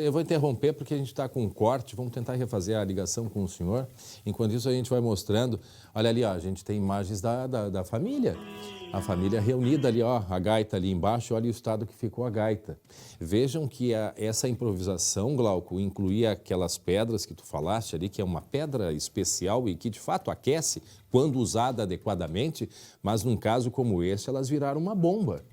Eu vou interromper porque a gente está com um corte, vamos tentar refazer a ligação com o senhor. Enquanto isso, a gente vai mostrando. Olha ali, ó, a gente tem imagens da família. A família reunida ali, ó, a gaita ali embaixo, olha o estado que ficou a gaita. Vejam que essa improvisação, Glauco, incluía aquelas pedras que tu falaste ali, que é uma pedra especial e que de fato aquece quando usada adequadamente, mas num caso como esse, elas viraram uma bomba.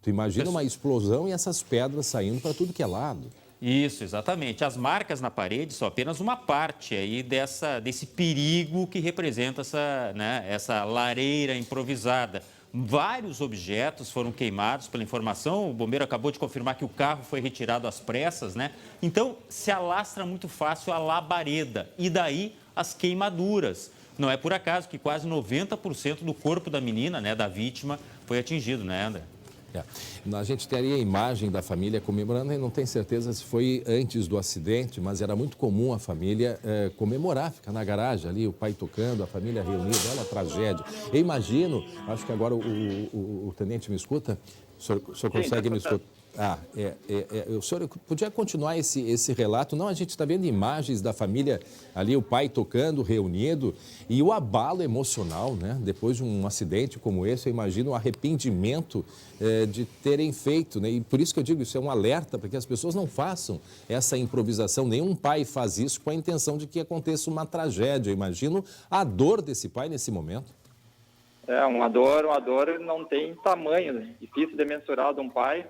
Tu imagina uma explosão e essas pedras saindo para tudo que é lado. Isso, exatamente. As marcas na parede são apenas uma parte aí desse perigo que representa essa lareira improvisada. Vários objetos foram queimados, pela informação, o bombeiro acabou de confirmar que o carro foi retirado às pressas, né? Então, se alastra muito fácil a labareda e daí as queimaduras. Não é por acaso que quase 90% do corpo da menina, né, da vítima, foi atingido, né, André? A gente teria a imagem da família comemorando, e não tenho certeza se foi antes do acidente, mas era muito comum a família comemorar, ficar na garagem ali, o pai tocando, a família reunida, olha a tragédia. Eu imagino, acho que agora o tenente me escuta, o senhor consegue me escutar? O senhor podia continuar esse relato? Não, a gente está vendo imagens da família ali, o pai tocando, reunido, e o abalo emocional, né? Depois de um acidente como esse, eu imagino o arrependimento de terem feito, né? E por isso que eu digo, isso é um alerta para que as pessoas não façam essa improvisação. Nenhum pai faz isso com a intenção de que aconteça uma tragédia. Eu imagino a dor desse pai nesse momento. Uma dor não tem tamanho, né? Difícil de mensurar de um pai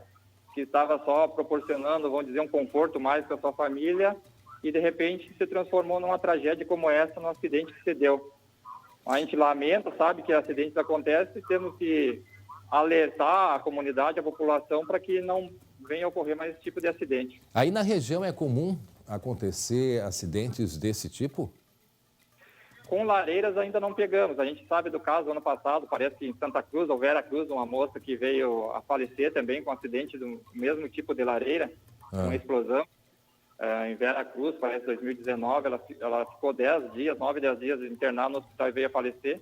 que estava só proporcionando, vamos dizer, um conforto mais para a sua família e, de repente, se transformou numa tragédia como essa, no acidente que se deu. A gente lamenta, sabe que acidentes acontecem e temos que alertar a comunidade, a população, para que não venha a ocorrer mais esse tipo de acidente. Aí na região é comum acontecer acidentes desse tipo? Com lareiras ainda não pegamos. A gente sabe do caso ano passado, parece que em Santa Cruz ou Vera Cruz, uma moça que veio a falecer também com um acidente do mesmo tipo de lareira, uma explosão. Em Vera Cruz, parece 2019, ela ficou 9, 10 dias internada no hospital e veio a falecer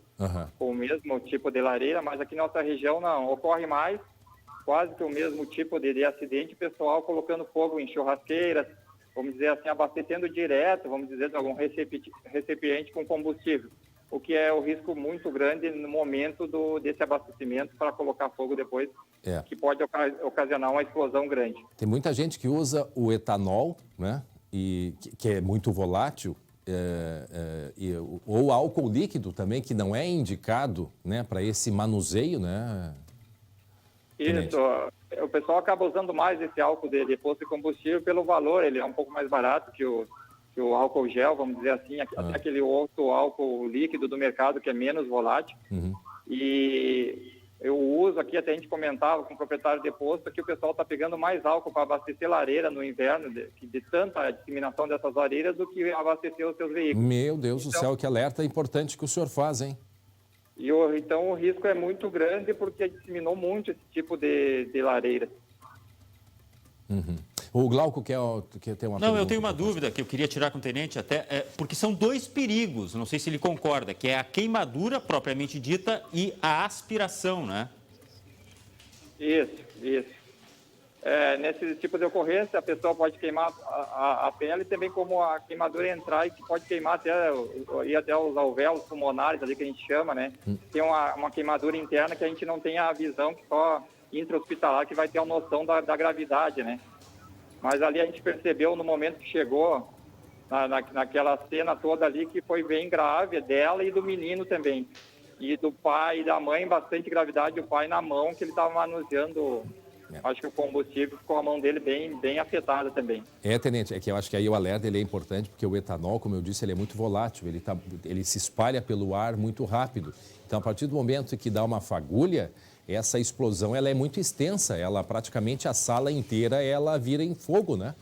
com o mesmo tipo de lareira, mas aqui na nossa região não. Ocorre mais quase que o mesmo tipo de acidente, pessoal colocando fogo em churrasqueiras, vamos dizer assim, abastecendo direto, vamos dizer, de algum recipiente com combustível, o que é o risco muito grande no momento desse abastecimento para colocar fogo depois, que pode ocasionar uma explosão grande. Tem muita gente que usa o etanol, né, e que é muito volátil, ou álcool líquido também, que não é indicado, né, para esse manuseio, né? Isso. O pessoal acaba usando mais esse álcool de posto de combustível pelo valor, ele é um pouco mais barato que o álcool gel, vamos dizer assim, até aquele outro álcool líquido do mercado que é menos volátil. E eu uso aqui, até a gente comentava com o proprietário de posto, que o pessoal está pegando mais álcool para abastecer lareira no inverno, de tanta disseminação dessas lareiras, do que abastecer os seus veículos. Meu Deus do céu, que alerta importante que o senhor faz, hein? Então o risco é muito grande porque disseminou muito esse tipo de lareira. O Glauco quer ter uma pergunta? Não, eu tenho uma dúvida que eu queria tirar com o tenente até, porque são 2 perigos, não sei se ele concorda, que é a queimadura propriamente dita e a aspiração, né? Isso. nesse tipo de ocorrência, a pessoa pode queimar a pele, também como a queimadura entrar e que pode queimar até os alvéolos pulmonares, ali que a gente chama, né? Tem uma queimadura interna que a gente não tem a visão, que só intra-hospitalar que vai ter a noção da gravidade, né? Mas ali a gente percebeu no momento que chegou, naquela cena toda ali, que foi bem grave, dela e do menino também. E do pai e da mãe, bastante gravidade, o pai na mão, que ele estava manuseando. Acho que o combustível ficou a mão dele bem afetada também. Tenente, é que eu acho que aí o alerta ele é importante, porque o etanol, como eu disse, ele é muito volátil, ele se espalha pelo ar muito rápido. Então, a partir do momento que dá uma fagulha, essa explosão ela é muito extensa, ela praticamente a sala inteira ela vira em fogo, né?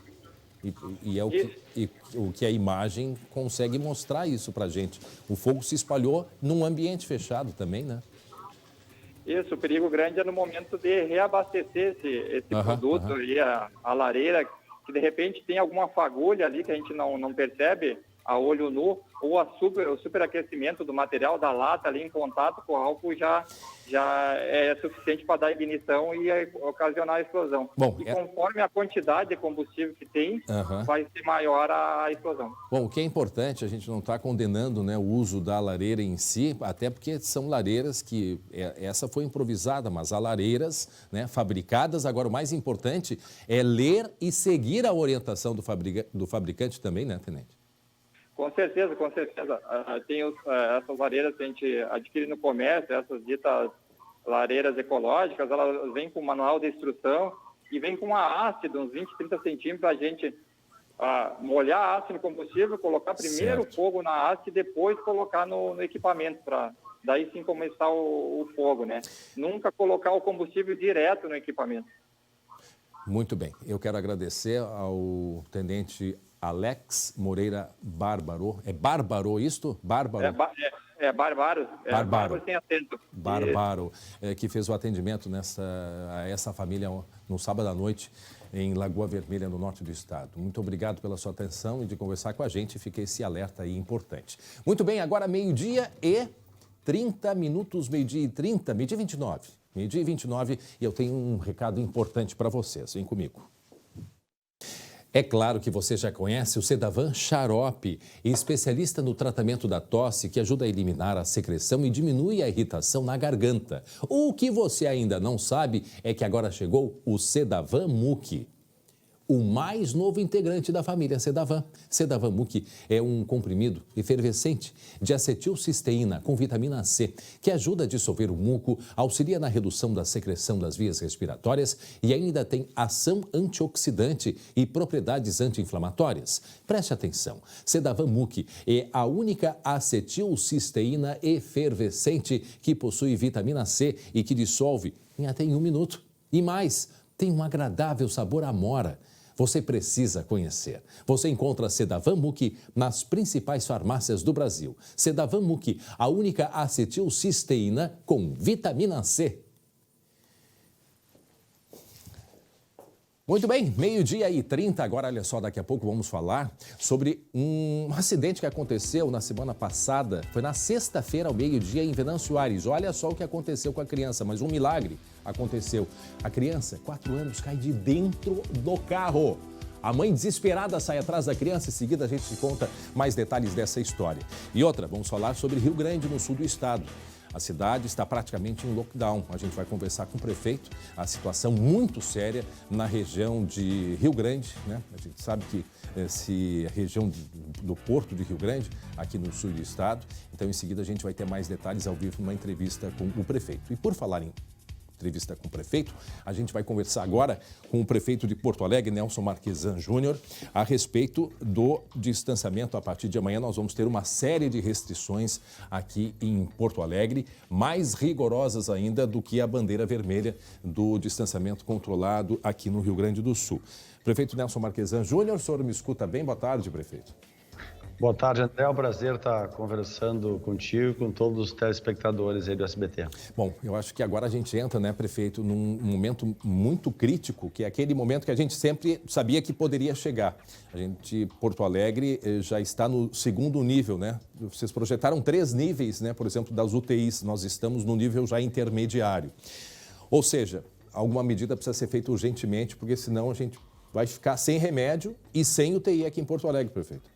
E é o que a imagem consegue mostrar isso pra gente. O fogo se espalhou num ambiente fechado também, né? Isso, o perigo grande é no momento de reabastecer esse produto e a lareira, que de repente tem alguma fagulha ali que a gente não percebe a olho nu, ou o superaquecimento do material da lata ali em contato com o álcool já é suficiente para dar ignição e ocasionar a explosão. Conforme a quantidade de combustível que tem, vai ser maior a explosão. Bom, o que é importante, a gente não está condenando, né, o uso da lareira em si, até porque são lareiras que, essa foi improvisada, mas há lareiras, né, fabricadas. Agora, o mais importante é ler e seguir a orientação do fabricante também, né, Tenente? Com certeza, com certeza. Tem essas lareiras que a gente adquire no comércio, essas ditas lareiras ecológicas, elas vêm com manual de instrução e vêm com uma haste de uns 20, 30 centímetros para a gente molhar a haste no combustível, colocar primeiro o fogo na haste e depois colocar no equipamento, para daí sim começar o fogo, né? Nunca colocar o combustível direto no equipamento. Muito bem. Eu quero agradecer ao Tenente Alex Moreira Bárbaro. É Bárbaro isto? Bárbaro? Bárbaro. Bárbaro sem acento. Bárbaro, que fez o atendimento a essa família no sábado à noite em Lagoa Vermelha, no norte do estado. Muito obrigado pela sua atenção e de conversar com a gente. Fiquei esse alerta aí importante. Muito bem, agora meio-dia e 30 minutos, meio-dia e 30, meio-dia e 29. Meio-dia e 29 e eu tenho um recado importante para vocês. Vem comigo. É claro que você já conhece o Sedavan Xarope, especialista no tratamento da tosse que ajuda a eliminar a secreção e diminui a irritação na garganta. O que você ainda não sabe é que agora chegou o Sedavan Muki, o mais novo integrante da família Sedavan. Sedavan Muki é um comprimido efervescente de acetilcisteína com vitamina C, que ajuda a dissolver o muco, auxilia na redução da secreção das vias respiratórias e ainda tem ação antioxidante e propriedades anti-inflamatórias. Preste atenção, Sedavan Muki é a única acetilcisteína efervescente que possui vitamina C e que dissolve em até 1 minuto. E mais, tem um agradável sabor amora. Você precisa conhecer. Você encontra Sedavan Muki nas principais farmácias do Brasil. Sedavan Muki, a única acetilcisteína com vitamina C. Muito bem, meio-dia e 30, agora olha só, daqui a pouco vamos falar sobre um acidente que aconteceu na semana passada, foi na sexta-feira ao meio-dia em Venâncio Aires. Olha só o que aconteceu com a criança, mas um milagre aconteceu. A criança, 4 anos, cai de dentro do carro. A mãe desesperada sai atrás da criança, em seguida a gente te conta mais detalhes dessa história. E outra, vamos falar sobre Rio Grande, no sul do estado. A cidade está praticamente em lockdown. A gente vai conversar com o prefeito. A situação muito séria na região de Rio Grande, né? A gente sabe que a região do Porto de Rio Grande, aqui no sul do estado. Então, em seguida, a gente vai ter mais detalhes ao vivo numa entrevista com o prefeito. E por falar em entrevista com o prefeito, a gente vai conversar agora com o prefeito de Porto Alegre, Nelson Marquesan Júnior, a respeito do distanciamento. A partir de amanhã nós vamos ter uma série de restrições aqui em Porto Alegre, mais rigorosas ainda do que a bandeira vermelha do distanciamento controlado aqui no Rio Grande do Sul. Prefeito Nelson Marquesan Júnior, o senhor me escuta bem? Boa tarde, prefeito. Boa tarde, André. É um prazer estar conversando contigo e com todos os telespectadores aí do SBT. Bom, eu acho que agora a gente entra, né, prefeito, num momento muito crítico, que é aquele momento que a gente sempre sabia que poderia chegar. Porto Alegre já está no segundo nível, né? Vocês projetaram 3 níveis, né, por exemplo, das UTIs. Nós estamos no nível já intermediário. Ou seja, alguma medida precisa ser feita urgentemente, porque senão a gente vai ficar sem remédio e sem UTI aqui em Porto Alegre, prefeito.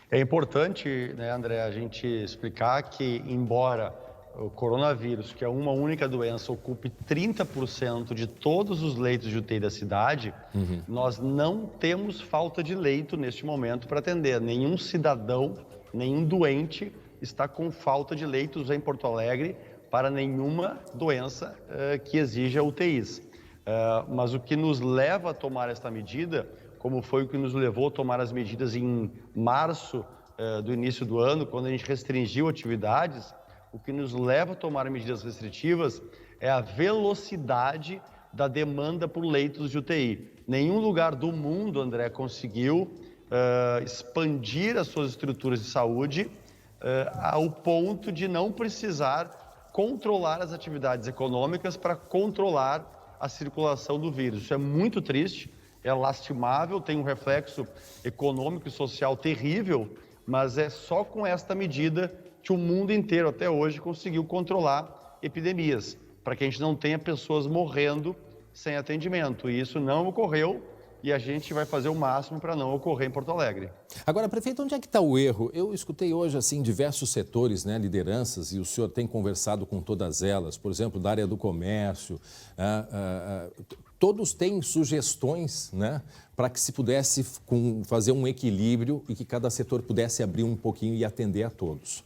É importante, né, André, a gente explicar que, embora o coronavírus, que é uma única doença, ocupe 30% de todos os leitos de UTI da cidade, nós não temos falta de leito neste momento para atender. Nenhum cidadão, nenhum doente está com falta de leitos em Porto Alegre para nenhuma doença que exija UTIs. Mas o que nos leva a tomar esta medida, como foi o que nos levou a tomar as medidas em março do início do ano, quando a gente restringiu atividades, o que nos leva a tomar medidas restritivas é a velocidade da demanda por leitos de UTI. Nenhum lugar do mundo, André, conseguiu expandir as suas estruturas de saúde ao ponto de não precisar controlar as atividades econômicas para controlar a circulação do vírus. Isso é muito triste, é lastimável, tem um reflexo econômico e social terrível, mas é só com esta medida que o mundo inteiro até hoje conseguiu controlar epidemias, para que a gente não tenha pessoas morrendo sem atendimento. E isso não ocorreu e a gente vai fazer o máximo para não ocorrer em Porto Alegre. Agora, prefeito, onde é que está o erro? Eu escutei hoje, assim, diversos setores, né, lideranças, e o senhor tem conversado com todas elas, por exemplo, da área do comércio, todos têm sugestões, né, para que se pudesse fazer um equilíbrio e que cada setor pudesse abrir um pouquinho e atender a todos.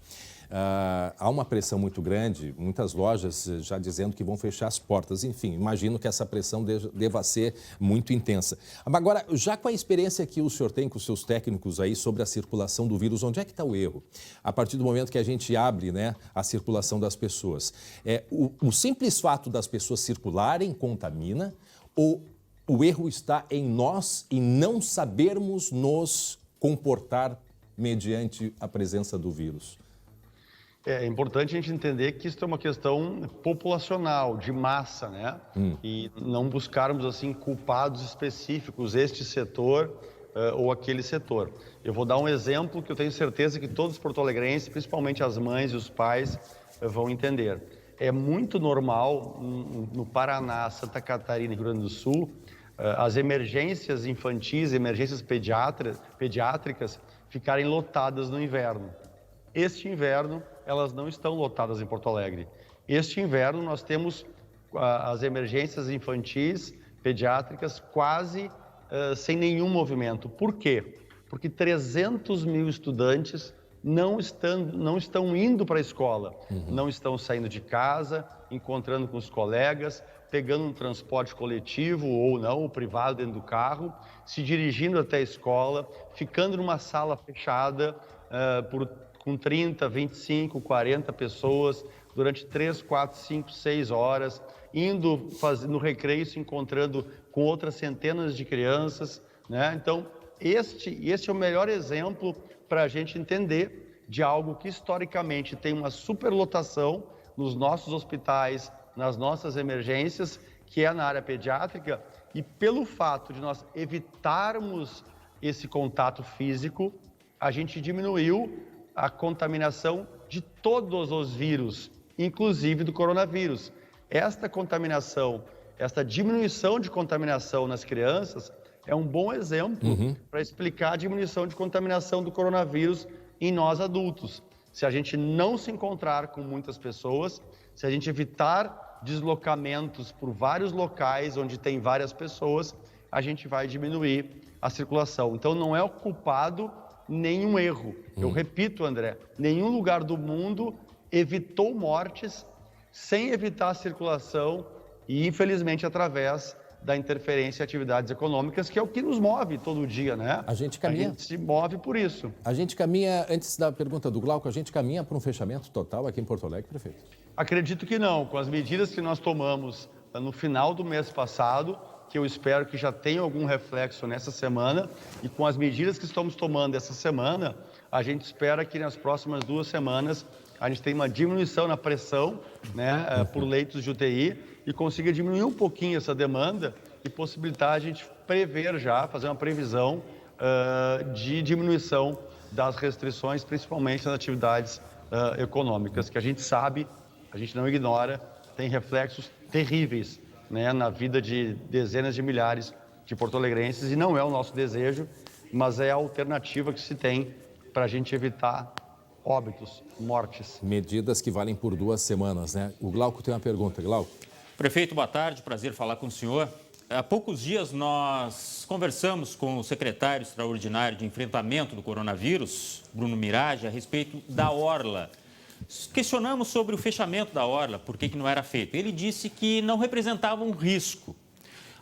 Há uma pressão muito grande, muitas lojas já dizendo que vão fechar as portas. Enfim, imagino que essa pressão deva ser muito intensa. Agora, já com a experiência que o senhor tem com os seus técnicos aí sobre a circulação do vírus, onde é que está o erro? A partir do momento que a gente abre, né, a circulação das pessoas. O simples fato das pessoas circularem contamina, ou o erro está em nós e não sabermos nos comportar mediante a presença do vírus? É importante a gente entender que isso é uma questão populacional, de massa, né? E não buscarmos, assim, culpados específicos, este setor ou aquele setor. Eu vou dar um exemplo que eu tenho certeza que todos os porto-alegrenses, principalmente as mães e os pais, vão entender. É muito normal no Paraná, Santa Catarina e Rio Grande do Sul, as emergências infantis, emergências pediátricas ficarem lotadas no inverno. Este inverno, elas não estão lotadas em Porto Alegre. Este inverno, nós temos as emergências infantis, pediátricas, quase sem nenhum movimento. Por quê? Porque 300 mil estudantes não estão indo para a escola, não estão saindo de casa, encontrando com os colegas, pegando um transporte coletivo ou não, o privado dentro do carro, se dirigindo até a escola, ficando numa sala fechada com 30, 25, 40 pessoas durante 3, 4, 5, 6 horas, indo no recreio, se encontrando com outras centenas de crianças, né? Então, este é o melhor exemplo para a gente entender de algo que historicamente tem uma superlotação nos nossos hospitais, nas nossas emergências, que é na área pediátrica, e pelo fato de nós evitarmos esse contato físico, a gente diminuiu a contaminação de todos os vírus, inclusive do coronavírus. Esta contaminação, esta diminuição de contaminação nas crianças é um bom exemplo para explicar a diminuição de contaminação do coronavírus em nós adultos. Se a gente não se encontrar com muitas pessoas, se a gente evitar deslocamentos por vários locais onde tem várias pessoas, a gente vai diminuir a circulação. Então não é o culpado nenhum erro. Eu repito, André, nenhum lugar do mundo evitou mortes sem evitar a circulação e, infelizmente, através da interferência em atividades econômicas, que é o que nos move todo dia, né? A gente caminha. A gente se move por isso. A gente caminha, antes da pergunta do Glauco, a gente caminha para um fechamento total aqui em Porto Alegre, prefeito? Acredito que não. Com as medidas que nós tomamos no final do mês passado, que eu espero que já tenha algum reflexo nessa semana, e com as medidas que estamos tomando essa semana, a gente espera que nas próximas 2 semanas a gente tenha uma diminuição na pressão, né, por leitos de UTI, e consiga diminuir um pouquinho essa demanda e possibilitar a gente prever já, fazer uma previsão de diminuição das restrições, principalmente nas atividades econômicas, que a gente sabe, a gente não ignora, tem reflexos terríveis né, na vida de dezenas de milhares de porto-alegrenses, e não é o nosso desejo, mas é a alternativa que se tem para a gente evitar óbitos, mortes. Medidas que valem por 2 semanas, né? O Glauco tem uma pergunta. Glauco. Prefeito, boa tarde, prazer falar com o senhor. Há poucos dias nós conversamos com o secretário extraordinário de enfrentamento do coronavírus, Bruno Mirage, a respeito da Orla. Questionamos sobre o fechamento da Orla, por que não era feito. Ele disse que não representava um risco.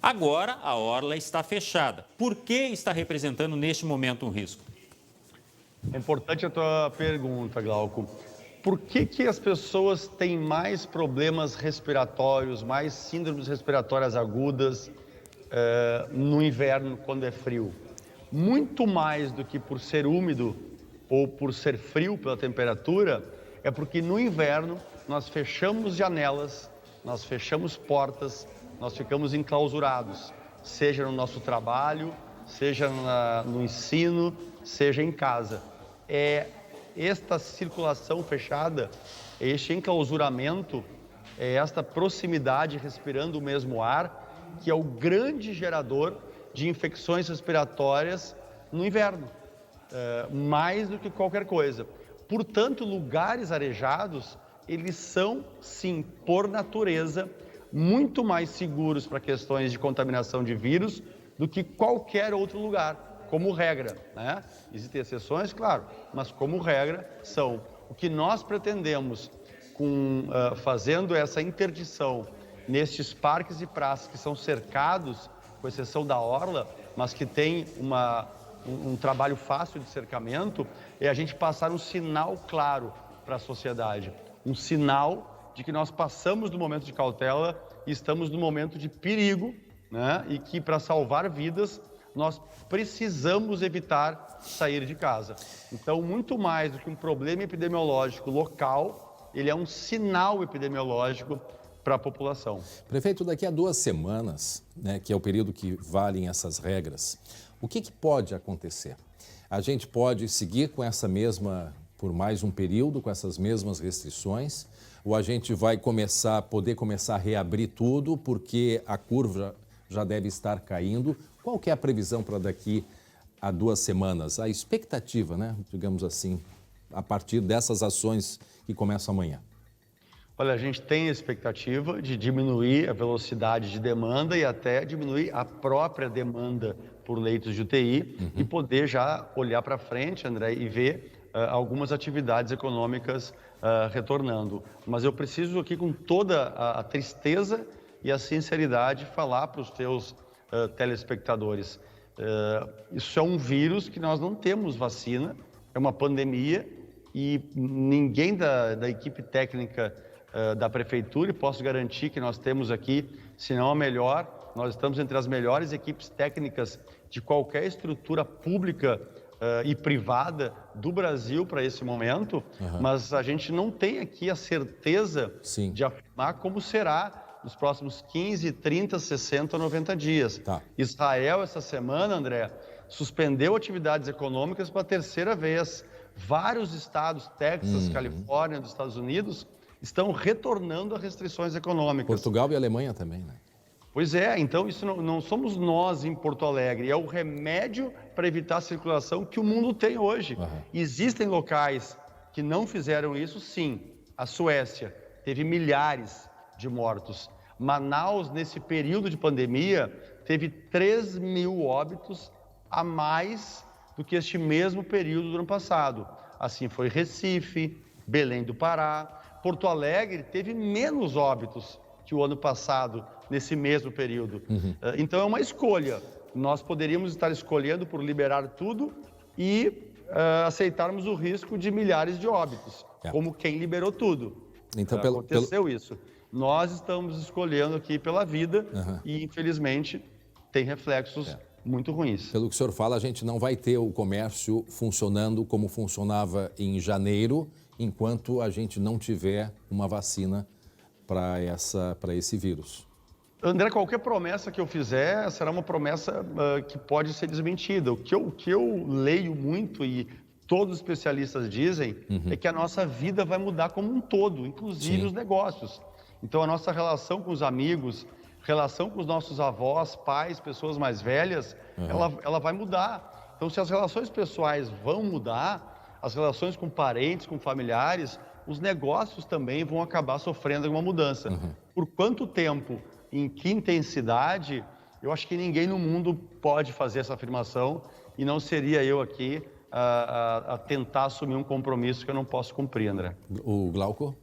Agora a Orla está fechada. Por que está representando neste momento um risco? É importante a tua pergunta, Glauco. Por que as pessoas têm mais problemas respiratórios, mais síndromes respiratórias agudas no inverno, quando é frio? Muito mais do que por ser úmido ou por ser frio pela temperatura, é porque no inverno nós fechamos janelas, nós fechamos portas, nós ficamos enclausurados, seja no nosso trabalho, seja no ensino, seja em casa. Esta circulação fechada, este enclausuramento, esta proximidade respirando o mesmo ar, que é o grande gerador de infecções respiratórias no inverno, mais do que qualquer coisa. Portanto, lugares arejados, eles são, sim, por natureza, muito mais seguros para questões de contaminação de vírus do que qualquer outro lugar. Como regra, né? Existem exceções, claro, mas como regra são. O que nós pretendemos fazendo essa interdição nestes parques e praças que são cercados, com exceção da Orla, mas que tem um trabalho fácil de cercamento, é a gente passar um sinal claro para a sociedade. Um sinal de que nós passamos do momento de cautela e estamos no momento de perigo, né? E que para salvar vidas nós precisamos evitar sair de casa. Então, muito mais do que um problema epidemiológico local, ele é um sinal epidemiológico para a população. Prefeito, daqui a 2 semanas, né, que é o período que valem essas regras, o que pode acontecer? A gente pode seguir com essa mesma, por mais um período, com essas mesmas restrições, ou a gente vai poder começar a reabrir tudo, porque a curva já deve estar caindo? Qual que é a previsão para daqui a 2 semanas? A expectativa, né, digamos assim, a partir dessas ações que começam amanhã. Olha, a gente tem a expectativa de diminuir a velocidade de demanda e até diminuir a própria demanda por leitos de UTI e poder já olhar para frente, André, e ver algumas atividades econômicas retornando. Mas eu preciso aqui, com toda a tristeza e a sinceridade, falar para os teus telespectadores. Isso é um vírus que nós não temos vacina, é uma pandemia e ninguém da equipe técnica da prefeitura, e posso garantir que nós temos aqui, se não a melhor, nós estamos entre as melhores equipes técnicas de qualquer estrutura pública e privada do Brasil para esse momento, mas a gente não tem aqui a certeza de afirmar como será nos próximos 15, 30, 60, 90 dias. Israel, essa semana, André, suspendeu atividades econômicas pela 3ª vez. Vários estados, Texas, Califórnia, dos Estados Unidos, estão retornando a restrições econômicas. Portugal e Alemanha também, né? Pois é, então isso não somos nós em Porto Alegre, é o remédio para evitar a circulação que o mundo tem hoje. Existem locais que não fizeram isso, sim. A Suécia teve milhares de mortos. Manaus, nesse período de pandemia, teve 3.000 óbitos a mais do que este mesmo período do ano passado. Assim foi Recife, Belém do Pará. Porto Alegre teve menos óbitos que o ano passado, nesse mesmo período. Então é uma escolha. Nós poderíamos estar escolhendo por liberar tudo e aceitarmos o risco de milhares de óbitos, como quem liberou tudo. Então, aconteceu isso. Nós estamos escolhendo aqui pela vida e, infelizmente, tem reflexos muito ruins. Pelo que o senhor fala, a gente não vai ter o comércio funcionando como funcionava em janeiro, enquanto a gente não tiver uma vacina para esse vírus. André, qualquer promessa que eu fizer será uma promessa que pode ser desmentida. O que eu leio muito e todos os especialistas dizem é que a nossa vida vai mudar como um todo, inclusive os negócios. Então, a nossa relação com os amigos, relação com os nossos avós, pais, pessoas mais velhas, ela vai mudar. Então, se as relações pessoais vão mudar, as relações com parentes, com familiares, os negócios também vão acabar sofrendo alguma mudança. Por quanto tempo, em que intensidade, eu acho que ninguém no mundo pode fazer essa afirmação e não seria eu aqui a tentar assumir um compromisso que eu não posso cumprir, André. O Glauco?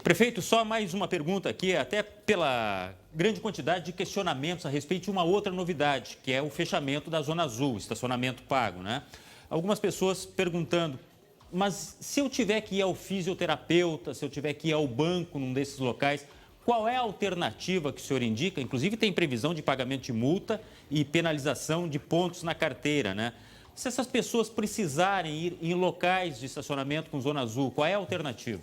Prefeito, só mais uma pergunta aqui, até pela grande quantidade de questionamentos a respeito de uma outra novidade, que é o fechamento da Zona Azul, estacionamento pago, né? Algumas pessoas perguntando, mas se eu tiver que ir ao fisioterapeuta, se eu tiver que ir ao banco num desses locais, qual é a alternativa que o senhor indica? Inclusive tem previsão de pagamento de multa e penalização de pontos na carteira, né? Se essas pessoas precisarem ir em locais de estacionamento com Zona Azul, qual é a alternativa?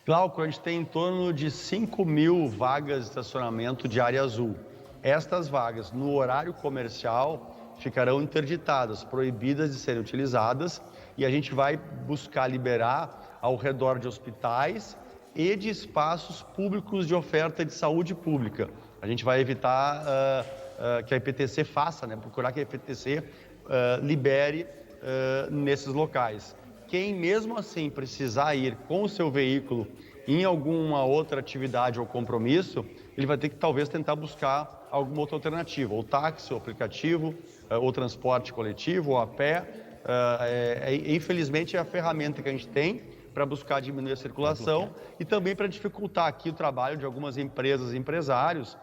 Glauco, a gente tem em torno de 5.000 vagas de estacionamento de área azul. Estas vagas, no horário comercial, ficarão interditadas, proibidas de serem utilizadas, e a gente vai buscar liberar ao redor de hospitais e de espaços públicos de oferta de saúde pública. A gente vai evitar que a IPTC faça, né? Procurar que a IPTC libere nesses locais. Quem mesmo assim precisar ir com o seu veículo em alguma outra atividade ou compromisso, ele vai ter que talvez tentar buscar alguma outra alternativa, ou táxi, ou aplicativo, ou transporte coletivo, ou a pé. Infelizmente é a ferramenta que a gente tem para buscar diminuir a circulação e também para dificultar aqui o trabalho de algumas empresas e empresários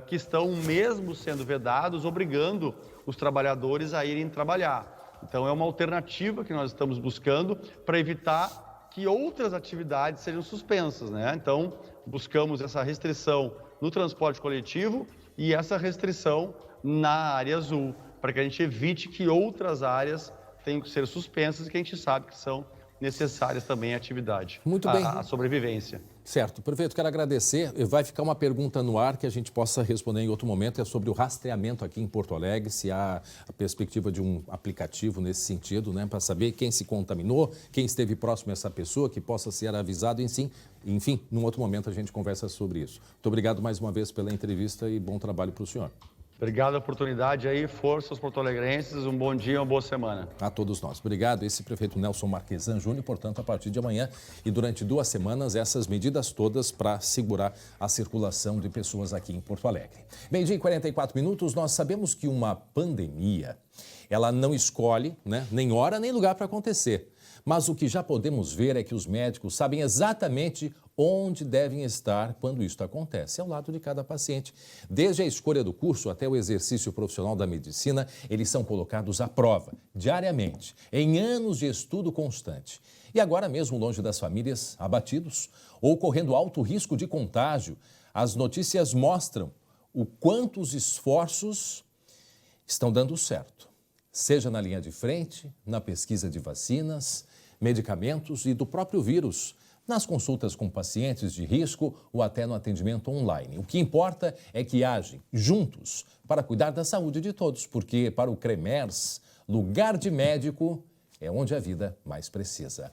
que estão, mesmo sendo vedados, obrigando os trabalhadores a irem trabalhar. Então, é uma alternativa que nós estamos buscando para evitar que outras atividades sejam suspensas, né? Então, buscamos essa restrição no transporte coletivo e essa restrição na área azul, para que a gente evite que outras áreas tenham que ser suspensas e que a gente sabe que são necessárias também à atividade, Muito bem. à sobrevivência. Certo. Prefeito, quero agradecer. Vai ficar uma pergunta no ar que a gente possa responder em outro momento, é sobre o rastreamento aqui em Porto Alegre, se há a perspectiva de um aplicativo nesse sentido, né, para saber quem se contaminou, quem esteve próximo a essa pessoa, que possa ser avisado, enfim, num outro momento a gente conversa sobre isso. Muito obrigado mais uma vez pela entrevista e bom trabalho para o senhor. Obrigado pela oportunidade aí, força aos porto-alegrenses, um bom dia, uma boa semana. A todos nós. Obrigado. Esse prefeito Nelson Marquesan Júnior, portanto, a partir de amanhã e durante 2 semanas, essas medidas todas para segurar a circulação de pessoas aqui em Porto Alegre. Meio-dia e 44 minutos, nós sabemos que uma pandemia, ela não escolhe, né, nem hora nem lugar para acontecer. Mas o que já podemos ver é que os médicos sabem exatamente onde devem estar quando isso acontece, ao lado de cada paciente. Desde a escolha do curso até o exercício profissional da medicina, eles são colocados à prova, diariamente, em anos de estudo constante. E agora mesmo longe das famílias, abatidos ou correndo alto risco de contágio, as notícias mostram o quanto os esforços estão dando certo. Seja na linha de frente, na pesquisa de vacinas, medicamentos e do próprio vírus, nas consultas com pacientes de risco ou até no atendimento online. O que importa é que agem juntos para cuidar da saúde de todos, porque para o CREMERS, lugar de médico é onde a vida mais precisa.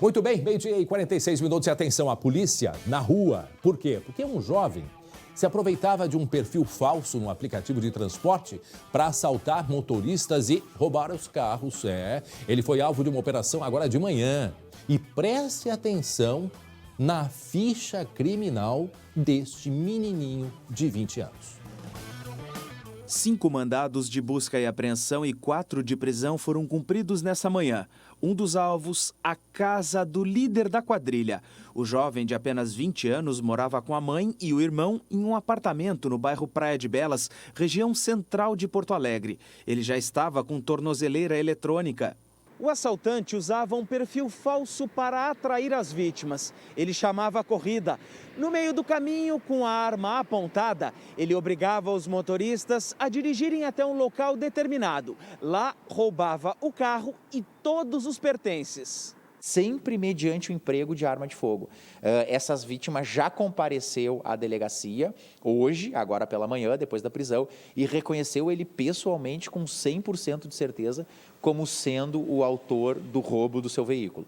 Muito bem, meio-dia e 46 minutos e atenção à polícia na rua. Por quê? Porque um jovem se aproveitava de um perfil falso no aplicativo de transporte para assaltar motoristas e roubar os carros. Ele foi alvo de uma operação agora de manhã. E preste atenção na ficha criminal deste menininho de 20 anos. 5 mandados de busca e apreensão e 4 de prisão foram cumpridos nessa manhã. Um dos alvos, a casa do líder da quadrilha. O jovem de apenas 20 anos morava com a mãe e o irmão em um apartamento no bairro Praia de Belas, região central de Porto Alegre. Ele já estava com tornozeleira eletrônica. O assaltante usava um perfil falso para atrair as vítimas. Ele chamava a corrida. No meio do caminho, com a arma apontada, ele obrigava os motoristas a dirigirem até um local determinado. Lá, roubava o carro e todos os pertences. Sempre mediante o emprego de arma de fogo. Essas vítimas já compareceu à delegacia hoje, agora pela manhã, depois da prisão, e reconheceu ele pessoalmente com 100% de certeza como sendo o autor do roubo do seu veículo.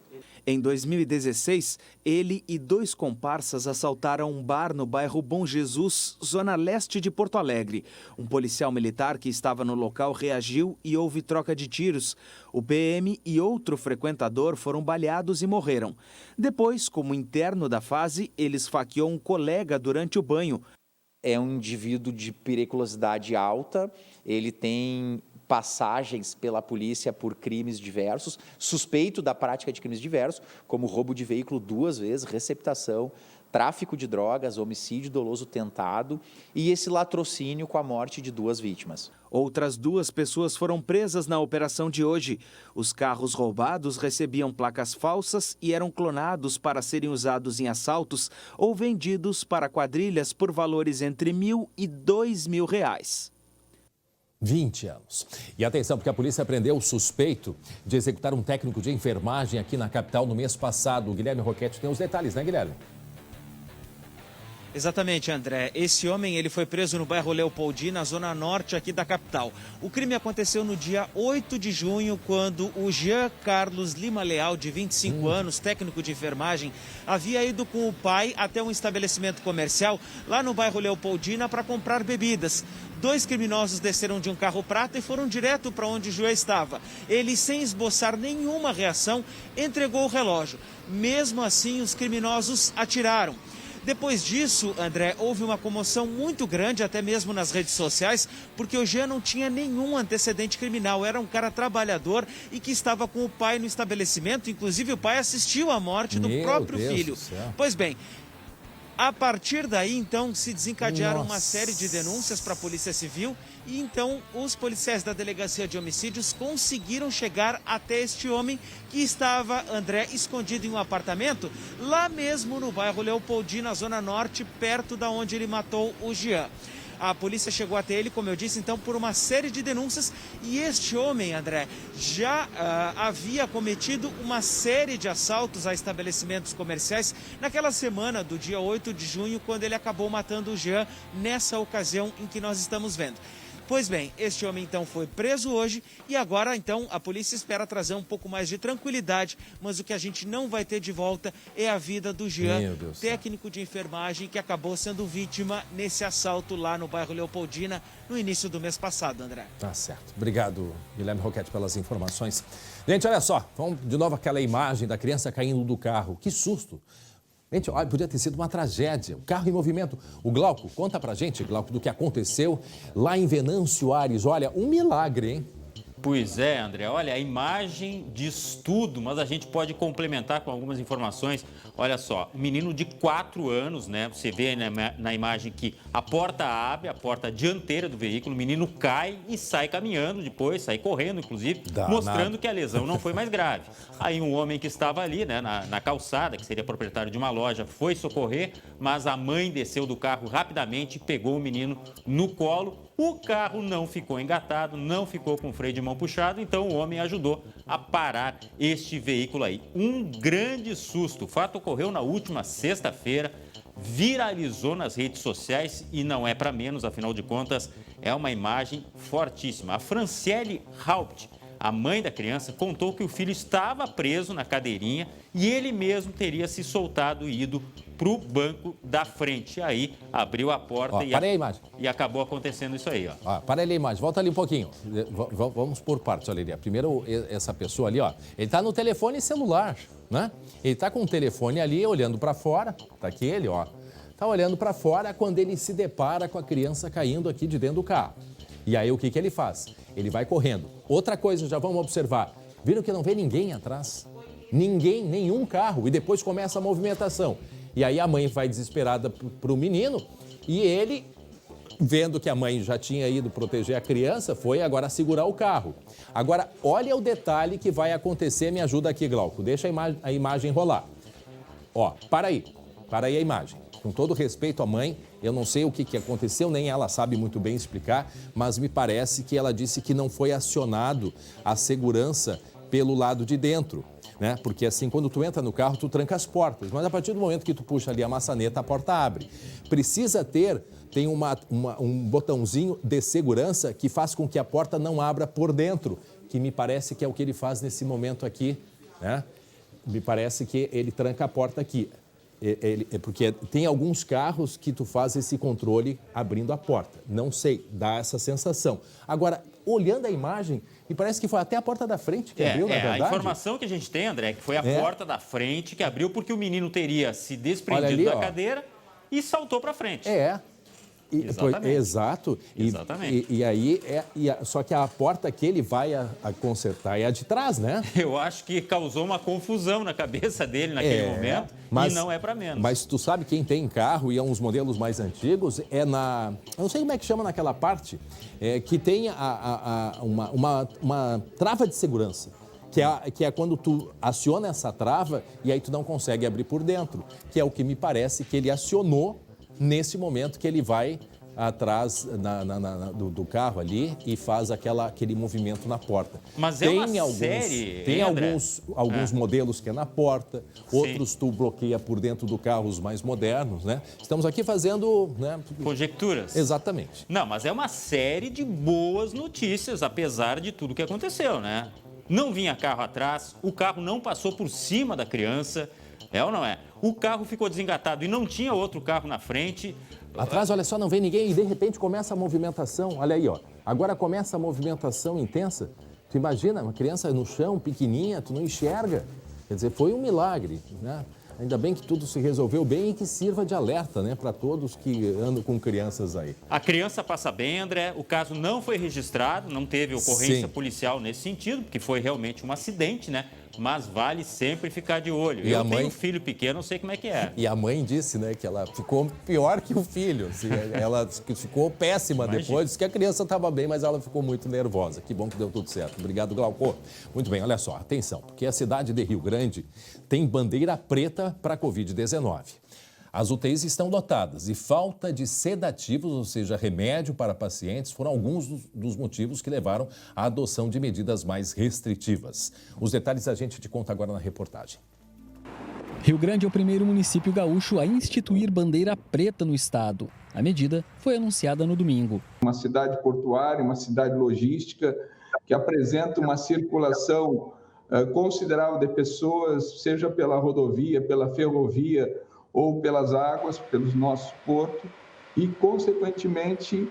Em 2016, ele e 2 comparsas assaltaram um bar no bairro Bom Jesus, zona leste de Porto Alegre. Um policial militar que estava no local reagiu e houve troca de tiros. O PM e outro frequentador foram baleados e morreram. Depois, como interno da fase, ele esfaqueou um colega durante o banho. É um indivíduo de periculosidade alta, ele tem passagens pela polícia por crimes diversos, suspeito da prática de crimes diversos, como roubo de veículo 2 vezes, receptação, tráfico de drogas, homicídio doloso tentado e esse latrocínio com a morte de 2 vítimas. Outras 2 pessoas foram presas na operação de hoje. Os carros roubados recebiam placas falsas e eram clonados para serem usados em assaltos ou vendidos para quadrilhas por valores entre R$1.000 e R$2.000. 20 anos. E atenção, porque a polícia prendeu o suspeito de executar um técnico de enfermagem aqui na capital no mês passado. O Guilherme Roquete tem os detalhes, né, Guilherme? Exatamente, André. Esse homem ele foi preso no bairro Leopoldi, na zona norte aqui da capital. O crime aconteceu no dia 8 de junho, quando o Jean Carlos Lima Leal, de 25 anos, técnico de enfermagem, havia ido com o pai até um estabelecimento comercial lá no bairro Leopoldina para comprar bebidas. 2 criminosos desceram de um carro prata e foram direto para onde o Jean estava. Ele, sem esboçar nenhuma reação, entregou o relógio. Mesmo assim, os criminosos atiraram. Depois disso, André, houve uma comoção muito grande, até mesmo nas redes sociais, porque o Jean não tinha nenhum antecedente criminal. Era um cara trabalhador e que estava com o pai no estabelecimento. Inclusive, o pai assistiu à morte do próprio filho. Pois bem, a partir daí, então, se desencadearam uma série de denúncias para a Polícia Civil e, então, os policiais da Delegacia de Homicídios conseguiram chegar até este homem que estava, André, escondido em um apartamento lá mesmo no bairro Leopoldi, na zona norte, perto da onde ele matou o Jean. A polícia chegou até ele, como eu disse, então, por uma série de denúncias. E este homem, André, já havia cometido uma série de assaltos a estabelecimentos comerciais naquela semana do dia 8 de junho, quando ele acabou matando o Jean, nessa ocasião em que nós estamos vendo. Pois bem, este homem então foi preso hoje e agora então a polícia espera trazer um pouco mais de tranquilidade, mas o que a gente não vai ter de volta é a vida do Jean, técnico de enfermagem que acabou sendo vítima nesse assalto lá no bairro Leopoldina no início do mês passado, André. Tá certo. Obrigado, Guilherme Roquete, pelas informações. Gente, olha só, vamos de novo aquela imagem da criança caindo do carro. Que susto! Gente, olha, podia ter sido uma tragédia. O carro em movimento. O Glauco, conta pra gente, Glauco, do que aconteceu lá em Venâncio Aires. Olha, um milagre, hein? Pois é, André. Olha, a imagem diz tudo, mas a gente pode complementar com algumas informações. Olha só, um menino de 4 anos, né? Você vê na imagem que a porta abre, a porta dianteira do veículo, o menino cai e sai caminhando depois, sai correndo, inclusive, mostrando que a lesão não foi mais grave. Aí um homem que estava ali, né, na calçada, que seria proprietário de uma loja, foi socorrer, mas a mãe desceu do carro rapidamente e pegou o menino no colo. O carro não ficou engatado, não ficou com freio de mão puxado, então o homem ajudou a parar este veículo aí. Um grande susto. O fato ocorreu na última sexta-feira, viralizou nas redes sociais e não é para menos, afinal de contas, é uma imagem fortíssima. A Franciele Haupt, a mãe da criança, contou que o filho estava preso na cadeirinha e ele mesmo teria se soltado e ido para o banco da frente. Aí abriu a porta e acabou acontecendo isso aí. Ó, para ali a imagem, volta ali um pouquinho. Vamos por partes, olha ali. Primeiro, essa pessoa ali, ó, ele está no telefone celular, né? Ele está com o telefone ali, olhando para fora, tá aqui ele, ó. Está olhando para fora quando ele se depara com a criança caindo aqui de dentro do carro. E aí o que ele faz? Ele vai correndo. Outra coisa, já vamos observar. Viram que não vê ninguém atrás? Ninguém, nenhum carro. E depois começa a movimentação. E aí a mãe vai desesperada para o menino e ele, vendo que a mãe já tinha ido proteger a criança, foi agora segurar o carro. Agora, olha o detalhe que vai acontecer. Me ajuda aqui, Glauco. Deixa a imagem rolar. Ó, para aí a imagem. Com todo respeito à mãe, eu não sei o que aconteceu, nem ela sabe muito bem explicar, mas me parece que ela disse que não foi acionado a segurança pelo lado de dentro, né? Porque assim, quando tu entra no carro, tu tranca as portas, mas a partir do momento que tu puxa ali a maçaneta, a porta abre. Precisa tem um botãozinho de segurança que faz com que a porta não abra por dentro, que me parece que é o que ele faz nesse momento aqui, né? me parece que ele tranca a porta aqui. Porque tem alguns carros que tu faz esse controle abrindo a porta. Não sei, dá essa sensação. Agora, olhando a imagem, me parece que foi até a porta da frente que abriu, na verdade. A informação que a gente tem, André, é que foi a porta da frente que abriu porque o menino teria se desprendido da cadeira e saltou para frente. Exatamente. Exato. Exatamente. E aí, só que a porta que ele vai a consertar é a de trás, né? Eu acho que causou uma confusão na cabeça dele naquele momento e não é para menos. Mas tu sabe quem tem carro e é uns modelos mais antigos, eu não sei como é que chama naquela parte, que tem uma trava de segurança. Que é quando tu aciona essa trava e aí tu não consegue abrir por dentro. Que é o que me parece que ele acionou nesse momento que ele vai atrás do carro ali e faz aquele movimento na porta. Mas tem uma série, tem alguns modelos que é na porta, outros tu bloqueia por dentro do carro, os mais modernos, né? Estamos aqui fazendo... conjecturas. Exatamente. Não, mas é uma série de boas notícias, apesar de tudo que aconteceu, né? Não vinha carro atrás, o carro não passou por cima da criança, é ou não é? O carro ficou desengatado e não tinha outro carro na frente. Atrás, olha só, não vem ninguém e de repente começa a movimentação. Olha aí, ó. Agora começa a movimentação intensa. Tu imagina, uma criança no chão, pequenininha, tu não enxerga. Quer dizer, foi um milagre, né? Ainda bem que tudo se resolveu bem e que sirva de alerta, né, para todos que andam com crianças aí. A criança passa bem, André. O caso não foi registrado, não teve ocorrência policial nesse sentido, porque foi realmente um acidente, né? Mas vale sempre ficar de olho. Eu tenho um filho pequeno, não sei como é que é. E a mãe disse, né, que ela ficou pior que o filho. Assim, ela ficou péssima depois, disse que a criança estava bem, mas ela ficou muito nervosa. Que bom que deu tudo certo. Obrigado, Glauco. Muito bem, olha só, atenção, porque a cidade de Rio Grande tem bandeira preta para a Covid-19. As UTIs estão lotadas e falta de sedativos, ou seja, remédio para pacientes, foram alguns dos motivos que levaram à adoção de medidas mais restritivas. Os detalhes a gente te conta agora na reportagem. Rio Grande é o primeiro município gaúcho a instituir bandeira preta no estado. A medida foi anunciada no domingo. Uma cidade portuária, uma cidade logística, que apresenta uma circulação considerável de pessoas, seja pela rodovia, pela ferrovia, ou pelas águas, pelos nossos portos, e, consequentemente,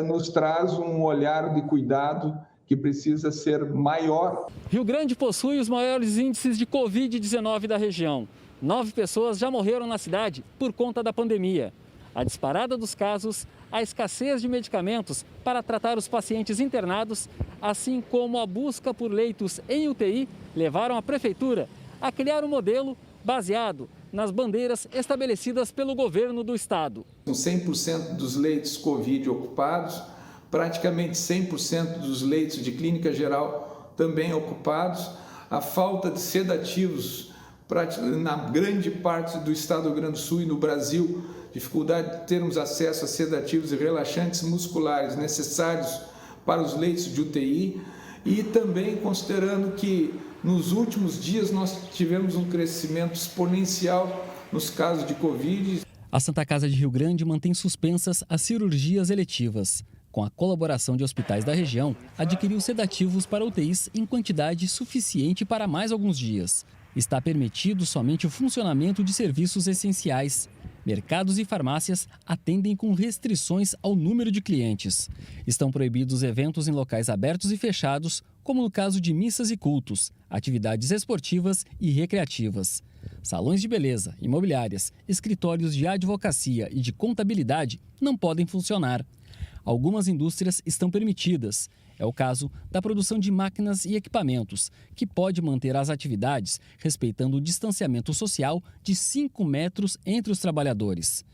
nos traz um olhar de cuidado que precisa ser maior. Rio Grande possui os maiores índices de Covid-19 da região. 9 pessoas já morreram na cidade por conta da pandemia. A disparada dos casos, a escassez de medicamentos para tratar os pacientes internados, assim como a busca por leitos em UTI, levaram a Prefeitura a criar um modelo baseado nas bandeiras estabelecidas pelo governo do estado. Com 100% dos leitos Covid ocupados, praticamente 100% dos leitos de clínica geral também ocupados, a falta de sedativos na grande parte do estado do Rio Grande do Sul e no Brasil, dificuldade de termos acesso a sedativos e relaxantes musculares necessários para os leitos de UTI e também considerando que nos últimos dias, nós tivemos um crescimento exponencial nos casos de Covid. A Santa Casa de Rio Grande mantém suspensas as cirurgias eletivas. Com a colaboração de hospitais da região, adquiriu sedativos para UTIs em quantidade suficiente para mais alguns dias. Está permitido somente o funcionamento de serviços essenciais. Mercados e farmácias atendem com restrições ao número de clientes. Estão proibidos eventos em locais abertos e fechados, como no caso de missas e cultos, atividades esportivas e recreativas. Salões de beleza, imobiliárias, escritórios de advocacia e de contabilidade não podem funcionar. Algumas indústrias estão permitidas. É o caso da produção de máquinas e equipamentos, que pode manter as atividades respeitando o distanciamento social de 5 metros entre os trabalhadores.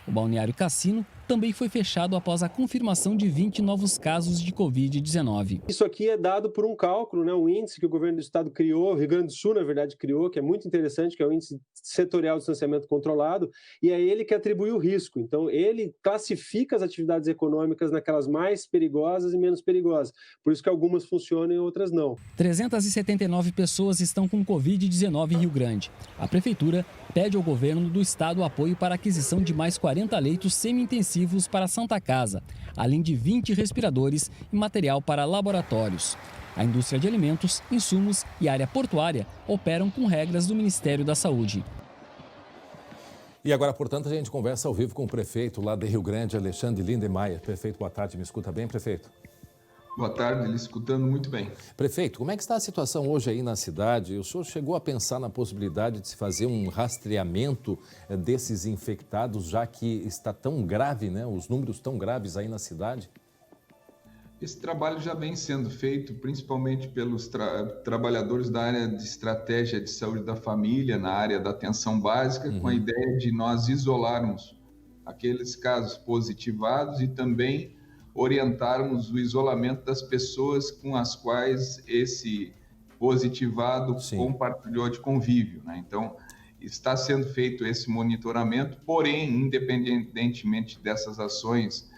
O Balneário Cassino também foi fechado após a confirmação de 20 novos casos de Covid-19. Isso aqui é dado por um cálculo, né, um índice que o governo do estado criou, o Rio Grande do Sul, na verdade, criou, que é muito interessante, que é o índice setorial de distanciamento controlado, e é ele que atribui o risco. Então, ele classifica as atividades econômicas naquelas mais perigosas e menos perigosas. Por isso que algumas funcionam e outras não. 379 pessoas estão com Covid-19 em Rio Grande. A prefeitura pede ao governo do estado apoio para a aquisição de mais 40 leitos semi-intensivos intensivos para a Santa Casa, além de 20 respiradores e material para laboratórios. A indústria de alimentos, insumos e área portuária operam com regras do Ministério da Saúde. E agora, portanto, a gente conversa ao vivo com o prefeito lá de Rio Grande, Alexandre Lindemeyer. Prefeito, boa tarde. Me escuta bem, prefeito? Boa tarde, lhe escutando muito bem. Prefeito, como é que está a situação hoje aí na cidade? O senhor chegou a pensar na possibilidade de se fazer um rastreamento desses infectados, já que está tão grave, né? Os números tão graves aí na cidade? Esse trabalho já vem sendo feito, principalmente pelos trabalhadores da área de estratégia de saúde da família, na área da atenção básica, com a ideia de nós isolarmos aqueles casos positivados e também orientarmos o isolamento das pessoas com as quais esse positivado compartilhou de convívio, né? Então, está sendo feito esse monitoramento, porém, independentemente dessas ações,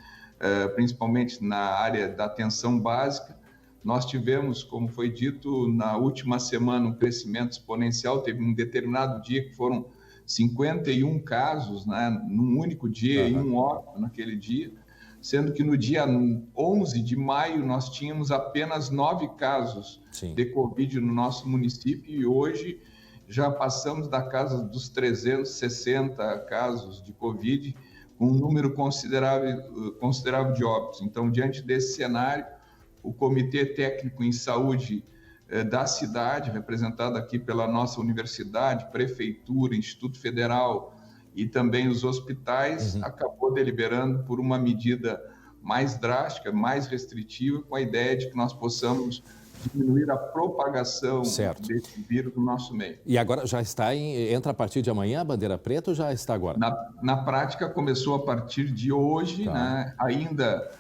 principalmente na área da atenção básica, nós tivemos, como foi dito, na última semana um crescimento exponencial. Teve um determinado dia que foram 51 casos, né, num único dia e um óbito naquele dia, sendo que no dia 11 de maio nós tínhamos apenas 9 casos de Covid no nosso município e hoje já passamos da casa dos 360 casos de Covid, com um número considerável de óbitos. Então, diante desse cenário, o Comitê Técnico em Saúde da cidade, representado aqui pela nossa universidade, prefeitura, Instituto Federal e também os hospitais, acabou deliberando por uma medida mais drástica, mais restritiva, com a ideia de que nós possamos diminuir a propagação desse vírus no nosso meio. E agora já está entra a partir de amanhã a bandeira preta ou já está agora? Na prática começou a partir de hoje, né, ainda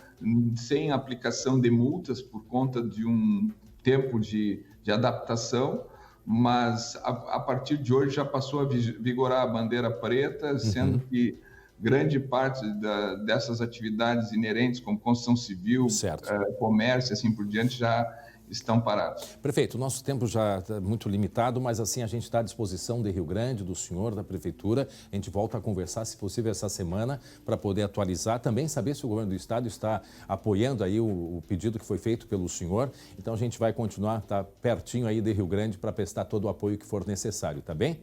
sem aplicação de multas por conta de um tempo de adaptação, mas a partir de hoje já passou a vigorar a bandeira preta, sendo que grande parte dessas atividades inerentes, como construção civil, comércio, assim por diante, já estão parados. Prefeito, o nosso tempo já está muito limitado, mas assim a gente está à disposição de Rio Grande, do senhor, da prefeitura. A gente volta a conversar, se possível, essa semana para poder atualizar, também saber se o governo do estado está apoiando aí o pedido que foi feito pelo senhor. Então a gente vai continuar, tá pertinho aí de Rio Grande para prestar todo o apoio que for necessário, tá bem?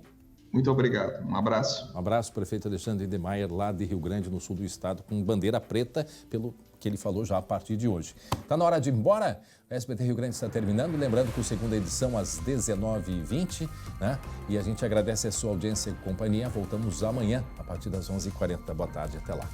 Muito obrigado. Um abraço. Um abraço, prefeito Alexandre Lindemeyer, lá de Rio Grande, no sul do estado, com bandeira preta, pelo que ele falou já a partir de hoje. Está na hora de ir embora? O SBT Rio Grande está terminando. Lembrando que a segunda edição às 19h20, né? E a gente agradece a sua audiência e companhia. Voltamos amanhã, a partir das 11h40. Boa tarde, até lá.